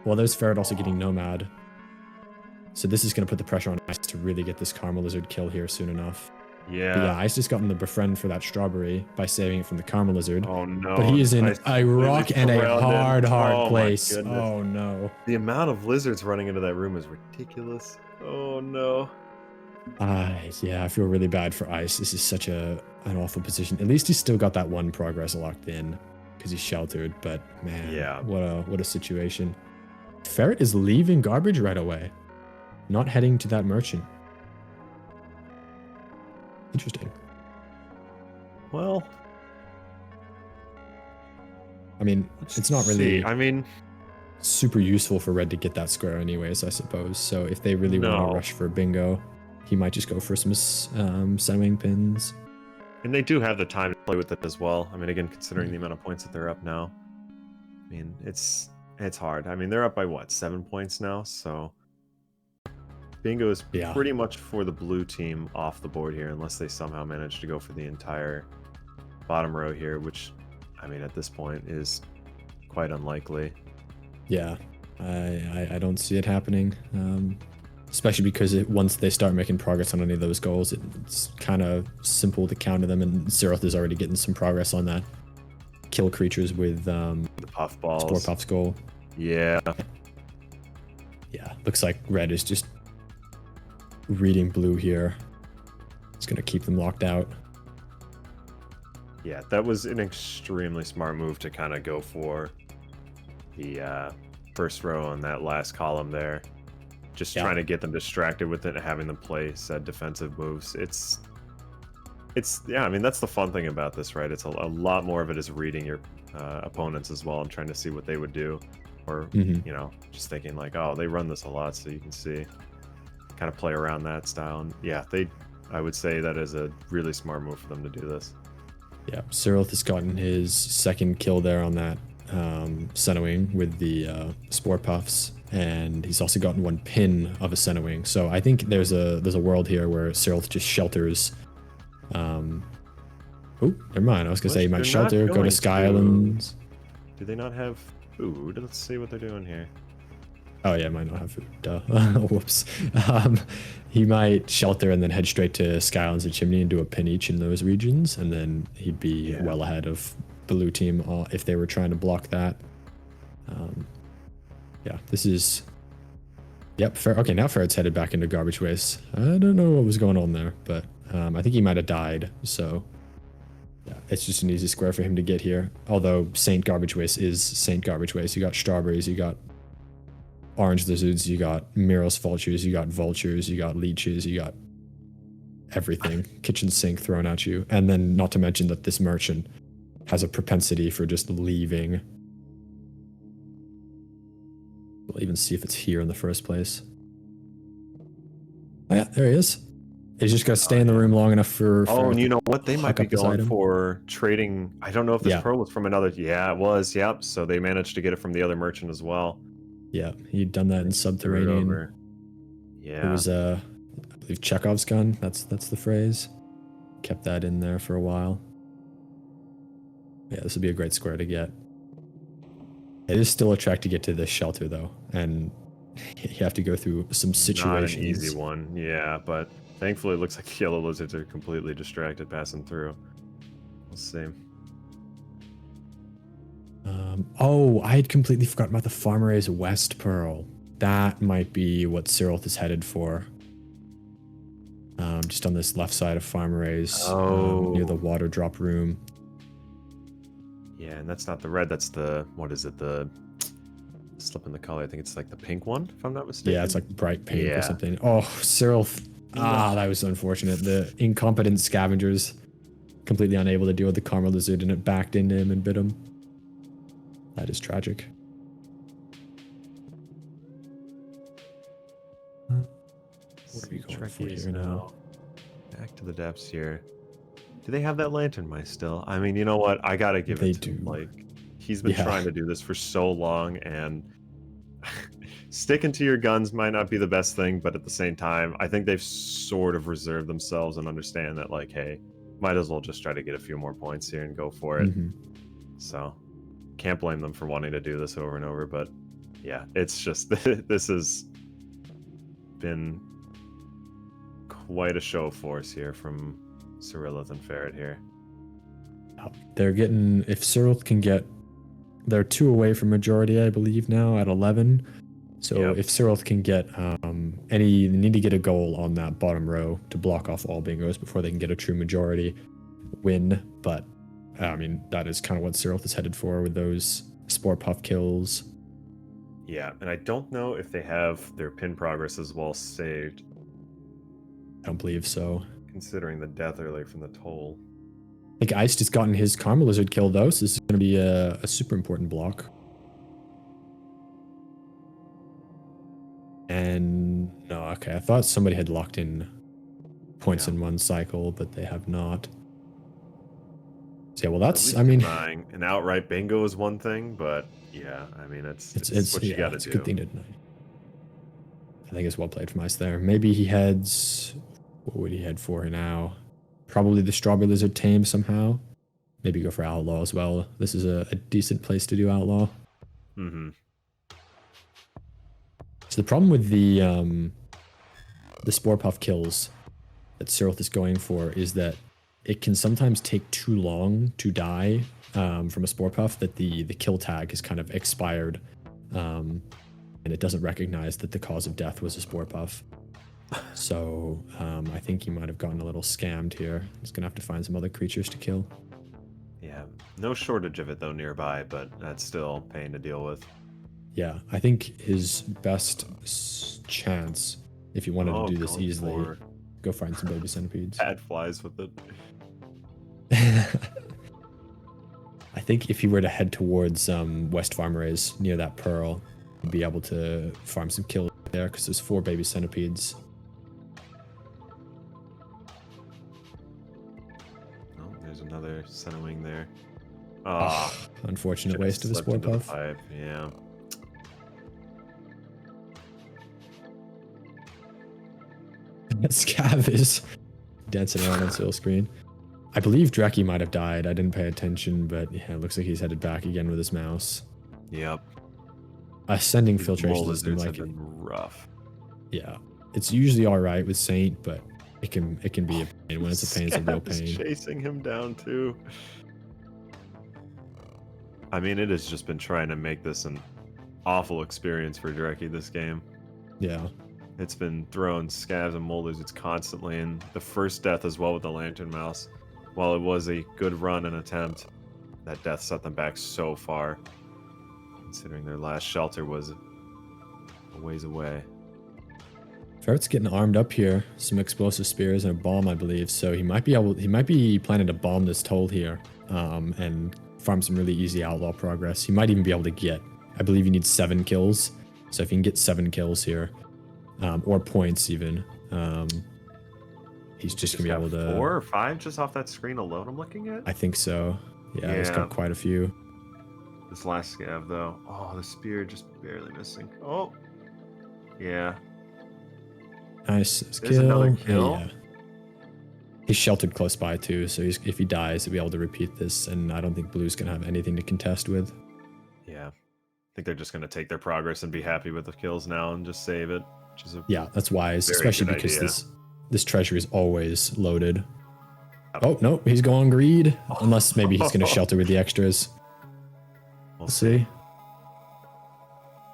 Well, there's Ferret also getting Nomad. So this is going to put the pressure on Ice to really get this Karma Lizard kill here soon enough. Yeah. But yeah, Ice just gotten the befriend for that strawberry by saving it from the Karma Lizard. Oh no. But he is in a rock and a hard Oh, place. Oh no. The amount of lizards running into that room is ridiculous. Oh no. Yeah, I feel really bad for Ice. This is such an awful position. At least he's still got that one progress locked in because he's sheltered. But man, yeah, what a situation. Ferret is leaving garbage right away, not heading to that merchant. Interesting. Well, I mean, it's not really. I mean, super useful for red to get that square anyways, I suppose. So if they really want to rush for bingo, he might just go for some Sunwing pins. And they do have the time to play with it as well. I mean, again, considering the amount of points that they're up now, I mean, it's hard. I mean, they're up by what, 7 points now? So bingo is pretty much for the blue team off the board here, unless they somehow manage to go for the entire bottom row here, which, I mean, at this point is quite unlikely. Yeah, I don't see it happening, especially because once they start making progress on any of those goals, it's kind of simple to counter them, and Zeroth is already getting some progress on that. Kill creatures with the puffballs. Spore Puff's goal. Yeah. Yeah, looks like red is just reading blue here. It's going to keep them locked out. Yeah, that was an extremely smart move to kind of go for the first row on that last column there. Just trying to get them distracted with it and having them play said defensive moves. It's I mean, that's the fun thing about this, right? It's a lot more of it is reading your opponents as well and trying to see what they would do. Or, you know, just thinking like, oh, they run this a lot, so you can see. kind of play around that style. And yeah, I would say that is a really smart move for them to do this. Yeah, Cyril has gotten his second kill there on that Senowing with the Spore Puffs, and he's also gotten one pin of a Senowing. So I think there's a world here where Cyril just shelters. Oh, never mind. I was gonna say he might shelter, go to Sky Islands. Do they not have food? Let's see what they're doing here. Oh yeah, might not have food. Duh. Whoops. He might shelter and then head straight to Sky Islands and Chimney and do a pin each in those regions, and then he'd be well ahead of the blue team if they were trying to block that. Yeah, this is. Yep. Okay, now Ferret's headed back into Garbage Waste. I don't know what was going on there, but I think he might have died. So yeah, it's just an easy square for him to get here. Although Saint Garbage Waste is Saint Garbage Waste. You got strawberries, you got orange lizards, you got Miros vultures, you got vultures, you got leeches, you got everything. Kitchen sink thrown at you. And then not to mention that this merchant has a propensity for just leaving. We'll even see if it's here in the first place. Oh yeah, there he is. He's just got to stay in the room long enough for and you know what? They might be going for trading. I don't know if this pearl was from another. Yeah, it was. Yep. So they managed to get it from the other merchant as well. Yeah, he'd done that in Subterranean. Yeah. It was, I believe, Chekhov's gun. That's the phrase. Kept that in there for a while. Yeah, this would be a great square to get. It is still a track to get to this shelter, though, and you have to go through some situations. Not an easy one, yeah, but thankfully it looks like the yellow lizards are completely distracted passing through. We'll see. Oh, I had completely forgotten about the Farmer's West Pearl. That might be what Cyril is headed for. Just on this left side of Farmer's, near the water drop room. Yeah, and that's not the red, that's the, what is it, the, slip in the color, I think it's like the pink one, if I'm not mistaken. Yeah, it's like bright pink or something. Oh, Cyril, that was unfortunate. The incompetent scavengers, completely unable to deal with the Karma Lizard, and it backed into him and bit him. That is tragic. What are we going for here now? Back to the depths here. Do they have that lantern mice still? I mean, you know what? I gotta give it to him. Like, he's been trying to do this for so long, and sticking to your guns might not be the best thing, but at the same time, I think they've sort of reserved themselves and understand that, like, hey, might as well just try to get a few more points here and go for it. So, can't blame them for wanting to do this over and over, but yeah, it's just, this has been quite a show of force here from Cyrillith and Ferret here. They're getting, if Cyril can get, they're 2 away from majority, I believe, now at 11. So if Cyril can get they need to get a goal on that bottom row to block off all bingos before they can get a true majority win. But I mean, that is kind of what Cyril is headed for with those Spore Puff kills. Yeah, and I don't know if they have their pin progress as well saved. I don't believe so. Considering the death earlier from the toll. I think Iced has gotten his Karma Lizard kill, though, so this is going to be a super important block. And no, okay, I thought somebody had locked in points in one cycle, but they have not. So, yeah, well, that's, I mean, an outright bingo is one thing, but yeah, I mean, it's what you got to do. It's a good thing to deny. I think it's well played from Ice there. Maybe he heads, what would he head for now? Probably the Strawberry Lizard tame somehow. Maybe go for Outlaw as well. This is a decent place to do Outlaw. So the problem with the Spore Puff kills that Cyril is going for is that it can sometimes take too long to die from a Spore Puff, that the kill tag is kind of expired, and it doesn't recognize that the cause of death was a Spore Puff. So I think he might have gotten a little scammed here. He's gonna have to find some other creatures to kill. Yeah, no shortage of it though nearby, but that's still pain to deal with. Yeah, I think his best chance, if you wanted to do this easily, go find some baby centipedes. Bad flies with it. I think if you were to head towards West Farmer's near that pearl, you'd be able to farm some kills there because there's 4 baby centipedes another center wing there. Unfortunate Should've waste of a slipped spore into the puff. pipe, yeah. Scav is dancing around on seal screen. I believe Dreki might have died. I didn't pay attention, but yeah, it looks like he's headed back again with his mouse. Yep. Ascending These filtration mole system, lizards like, have been rough. yeah, it's usually all right with Saint, but it can be a pain. When it's a pain, it's a real Scav is pain. chasing him down too. I mean, it has just been trying to make this an awful experience for Dreki this game. Yeah. It's been throwing scavs and mole lizards constantly, and the first death as well with the lantern mouse. While it was a good run and attempt, that death set them back so far, considering their last shelter was a ways away. Ferret's getting armed up here. Some explosive spears and a bomb, I believe. So he might be planning to bomb this toll here, and farm some really easy outlaw progress. He might even be able to get, I believe he needs 7 kills. So if he can get 7 kills here, or points even, he's just gonna be able to 4 or 5 just off that screen alone I'm looking at. I think so. Yeah, he's got quite a few. This last scav though, oh, the spear just barely missing. Oh, yeah. Nice. There's another kill. Yeah. He's sheltered close by too, so if he dies, he'll be able to repeat this, and I don't think Blue's gonna have anything to contest with. Yeah. I think they're just gonna take their progress and be happy with the kills now and just save it. Which is Yeah, that's wise, very especially good because idea. this treasure is always loaded. Oh, no, he's going greed. Unless maybe he's gonna shelter with the extras. We'll see.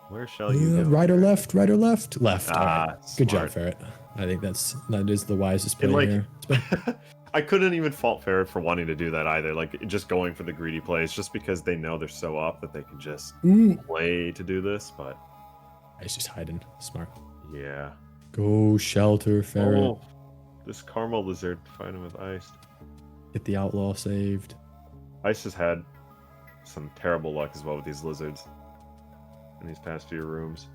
Where shall you go? Right or left? Right or left? Left. All right. Good job, Smart. Ferret. I think that is the wisest play And, like, here. I couldn't even fault Ferret for wanting to do that either. Like, just going for the greedy plays, just because they know they're so up that they can just play to do this. But he's just hiding. Smart. yeah. Go shelter, Ferret. Oh, this caramel lizard fighting with Ice. Get the outlaw saved. Ice has had some terrible luck as well with these lizards in these past few rooms.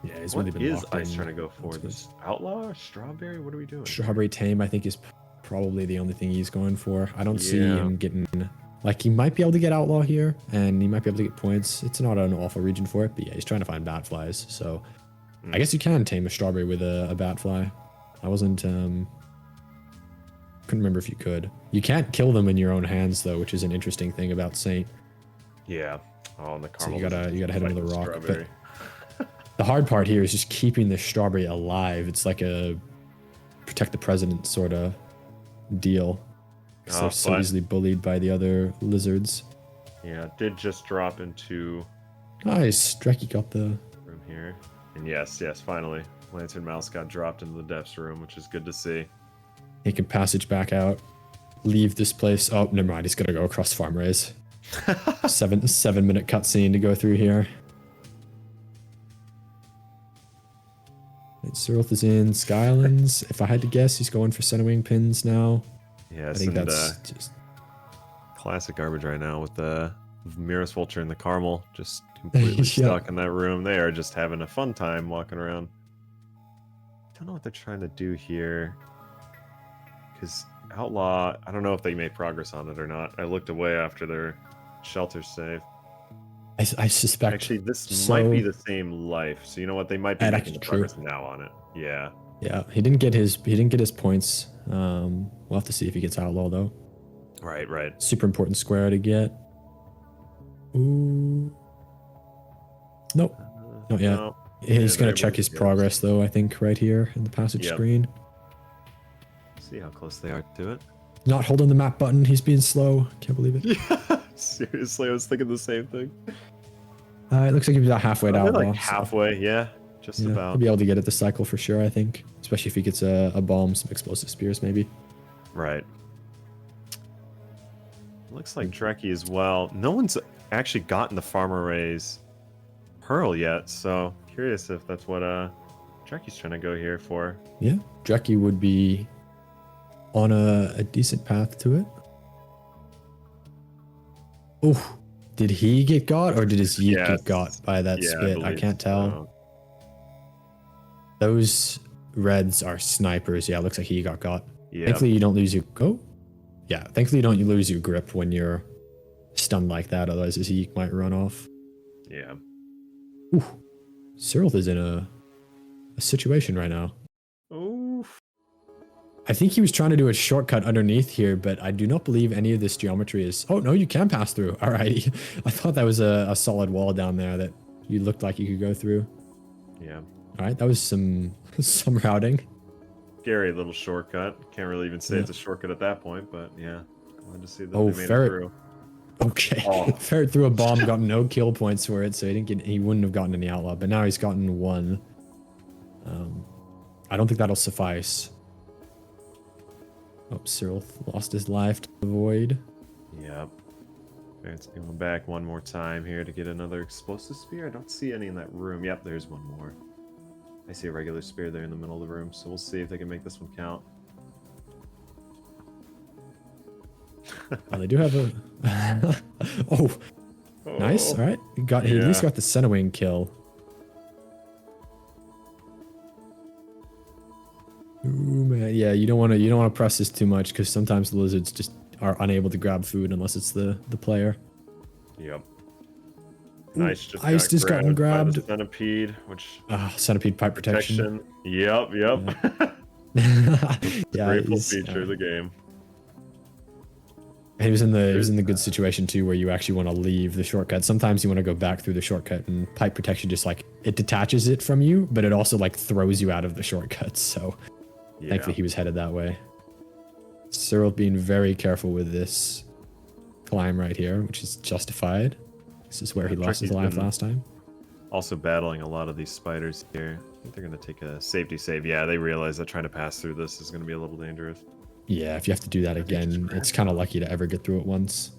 Yeah, he's What really been is locked Ice in. trying to go for? This outlaw or strawberry? What are we doing? Strawberry Tame, I think, is probably the only thing he's going for. I don't see Yeah. him getting... Like, he might be able to get outlaw here, and he might be able to get points. It's not an awful region for it, but yeah, he's trying to find bat flies. So I guess you can tame a strawberry with a bat fly. I wasn't... couldn't remember if you could. You can't kill them in your own hands, though, which is an interesting thing about Saint. Yeah. Oh, and the So caramel. you gotta hit him with a rock. Strawberry. But the hard part here is just keeping the strawberry alive. It's like a protect the president sort of deal. Because they're so easily bullied by the other lizards. Yeah, it did just drop into Nice. Dreki got the... room here. And yes, finally. Lantern Mouse got dropped into the depths room, which is good to see. He can passage back out. Leave this place. Oh, never mind. He's gonna go across farm raise. 7-minute cutscene to go through here. Cyrilth is in Skylands. If I had to guess, he's going for center wing pins now. Yes, I think and, that's just classic garbage right now with the Mirror's Vulture and the Caramel just completely stuck in that room. They are just having a fun time walking around. Don't know what they're trying to do here. Because Outlaw, I don't know if they made progress on it or not. I looked away after their shelter save. I suspect. Actually, this might be the same life. So you know what? They might be making progress now on it. Yeah. Yeah, he didn't get his points. We'll have to see if he gets outlaw though. Right. Super important square to get. Ooh. Nope. Not yet. No. He's gonna check his progress though, I think, right here in the passage screen. See how close they are to it. Not holding the map button, he's being slow. Can't believe it. Yeah, seriously, I was thinking the same thing. It looks like he's about halfway down. Like halfway, yeah. Just about. He'll be able to get it this cycle for sure, I think. Especially if he gets a bomb, some explosive spears, maybe. Right. Looks like Dreki as well. No one's actually gotten the Farmer Ray's Pearl yet, so curious if that's what Dreki's trying to go here for. Yeah, Dreki would be on a decent path to it. Oh, did he get got or did his yeet get got by that spit? I can't tell. So. Those reds are snipers. Yeah, looks like he got got. Yeah. Thankfully, you don't lose your... Oh, Yeah, thankfully you don't lose your grip when you're stunned like that, otherwise his Eek might run off. Yeah. Ooh, Cyril is in a situation right now. Oof. I think he was trying to do a shortcut underneath here, but I do not believe any of this geometry is... Oh, no, you can pass through. Alrighty. I thought that was a solid wall down there that you looked like you could go through. Yeah. Alright, that was some routing. Scary little shortcut. Can't really even say Yeah. it's a shortcut at that point, but yeah. Glad to see that Oh, they made it Ferret. through. Okay. Oh. Ferret threw a bomb, got no kill points for it, so he wouldn't have gotten any outlaw, but now he's gotten one. I don't think that'll suffice. Oh, Cyril lost his life to the void. Yep. Ferret's going back one more time here to get another explosive spear. I don't see any in that room. Yep, there's one more. I see a regular spear there in the middle of the room, so we'll see if they can make this one count. Oh, they do have a... oh, nice. All right. He at least got the center wing kill. Ooh, man. Yeah, you don't want to press this too much because sometimes the lizards just are unable to grab food unless it's the player. Yep. Ooh, Nice. Just gotten grabbed. By the centipede, which centipede pipe protection. Yep. Yeah, Grateful feature of the game. He was in the good situation too, where you actually want to leave the shortcut. Sometimes you want to go back through the shortcut, and pipe protection just like it detaches it from you, but it also like throws you out of the shortcut. So thankfully he was headed that way. Cyril being very careful with this climb right here, which is justified. This is where he lost his life last time. Also battling a lot of these spiders here. I think they're going to take a safety save. Yeah, they realize that trying to pass through this is going to be a little dangerous. Yeah, if you have to do that again, it's kind of lucky to ever get through it once.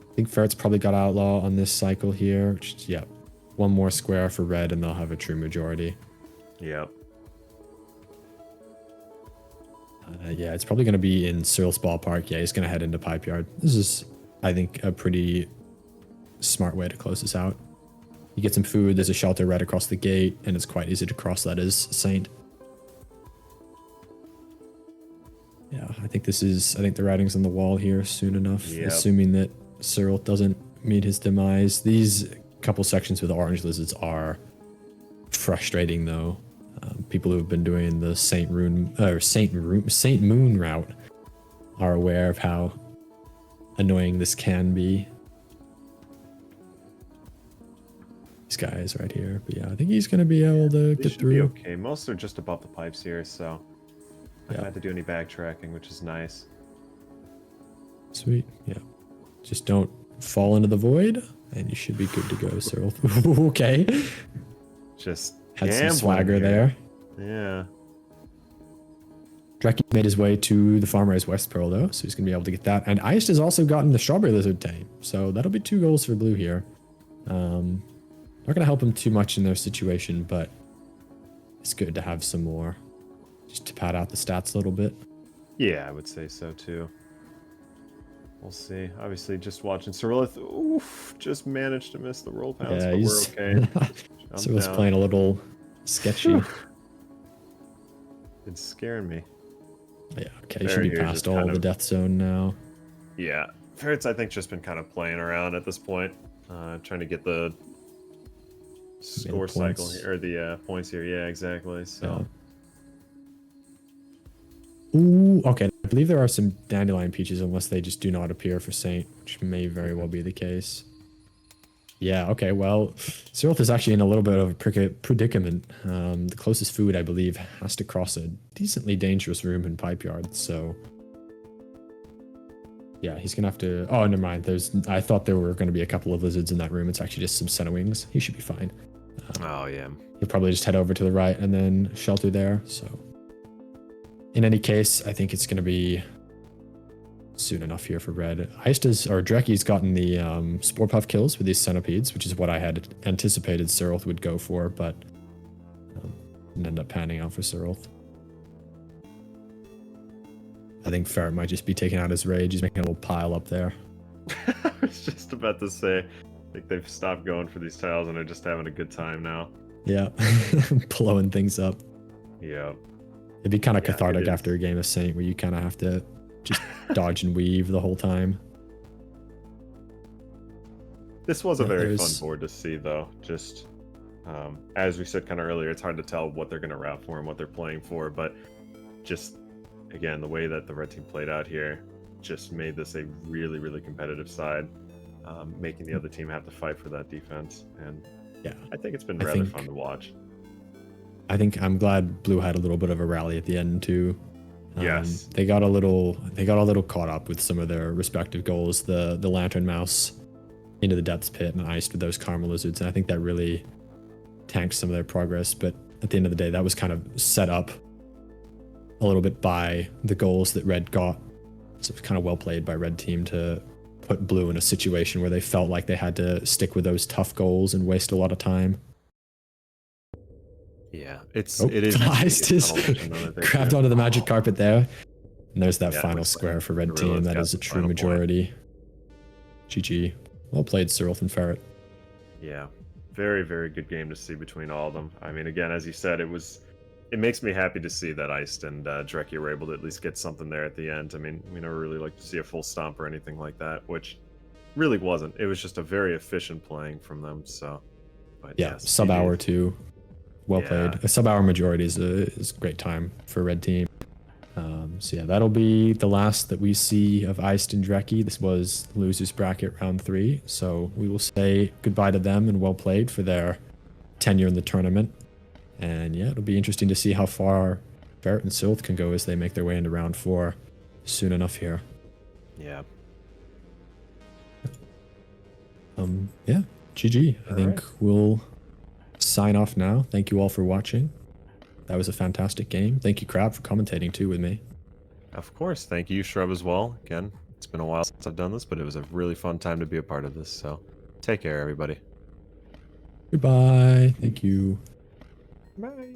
I think Ferret's probably got outlaw on this cycle here. Which, yeah, one more square for red and they'll have a true majority. Yep. Yeah, it's probably going to be in Cyril's ballpark. Yeah, he's going to head into Pipe Yard. This is, I think, a pretty smart way to close this out. You get some food, there's a shelter right across the gate, and it's quite easy to cross that as Saint. Yeah, I think the writing's on the wall here soon enough, assuming that Cyril doesn't meet his demise. These couple sections with orange lizards are frustrating, though. People who have been doing the Saint Moon route are aware of how annoying this can be. These guys right here, but yeah, I think he's gonna be able to get through. Be okay, most are just above the pipes here, so I don't have to do any backtracking, which is nice. Sweet, yeah. Just don't fall into the void, and you should be good to go, Cyril. Okay. Just had some swagger there. Yeah. Dreki made his way to the Farmer's West Pearl, though, so he's going to be able to get that. And Iced has also gotten the Strawberry Lizard tame, so that'll be 2 goals for blue here. Not going to help him too much in their situation, but it's good to have some more, just to pad out the stats a little bit. Yeah, I would say so, too. We'll see. Obviously, just watching Cyrilith, oof, just managed to miss the roll pounds, but we're okay. Cyril's playing a little sketchy. It's scaring me. Yeah, okay, should be past all the death zone now. Yeah, Ferret's, I think, just been kind of playing around at this point, trying to get the score cycle here, or the points here. Yeah, exactly. So. Yeah. Ooh, okay. I believe there are some dandelion peaches, unless they just do not appear for Saint, which may very well be the case. Yeah, okay, well, Cyril is actually in a little bit of a predicament. The closest food, I believe, has to cross a decently dangerous room in Pipe Yard, so... Yeah, he's gonna have to... Oh, never mind. I thought there were gonna be a couple of lizards in that room. It's actually just some center wings. He should be fine. Oh, yeah. He'll probably just head over to the right and then shelter there, so... In any case, I think it's gonna be soon enough here for red. Dreki's gotten the Spore Puff kills with these centipedes, which is what I had anticipated Cyril would go for, but didn't end up panning out for Cyril. I think Ferret might just be taking out his rage. He's making a little pile up there. I was just about to say, I think they've stopped going for these tiles and are just having a good time now. Yeah, blowing things up. Yeah. It'd be kind of cathartic after a game of Saint where you kind of have to just dodge and weave the whole time. This was a Yeah, very fun there's- board to see, though. Just as we said kind of earlier, it's hard to tell what they're going to route for and what they're playing for. But just again, the way that the red team played out here just made this a really, really competitive side, making the other team have to fight for that defense. And Yeah, I think it's been I rather think- fun to watch. I think I'm glad Blue had a little bit of a rally at the end too. Yes. They got a little caught up with some of their respective goals. The lantern mouse into the depths pit and iced with those karma lizards, and I think that really tanked some of their progress. But at the end of the day, that was kind of set up a little bit by the goals that Red got. So it was kind of well played by Red team to put Blue in a situation where they felt like they had to stick with those tough goals and waste a lot of time. Yeah, Oh, it is. Ice just grabbed onto the magic carpet there. And there's that Yeah, final looks square for Red Gorilla's team. That got is a the true final point. majority. GG. Well played, Cyrilth and Ferret. Yeah, very, very good game to see between all of them. I mean, again, as you said, it makes me happy to see that Iced and Drekkie were able to at least get something there at the end. I mean, we never really like to see a full stomp or anything like that, which really wasn't. It was just a very efficient playing from them. So, but Yeah, yes, sub hour too. Well Yeah. played. A sub hour majority is a great time for Red team. So yeah, that'll be the last that we see of Iced and Drekkie. This was losers bracket round 3. So we will say goodbye to them and well played for their tenure in the tournament. And yeah, it'll be interesting to see how far Ferret and Cyrilth can go as they make their way into round 4 soon enough here. Yeah. Yeah, GG. I All think right. we'll sign off now. Thank you all for watching. That was a fantastic game. Thank you, Crab, for commentating too with me. Of course. Thank you, Shrub, as well. Again, it's been a while since I've done this, but it was a really fun time to be a part of this. So take care, everybody. Goodbye. Thank you. Bye.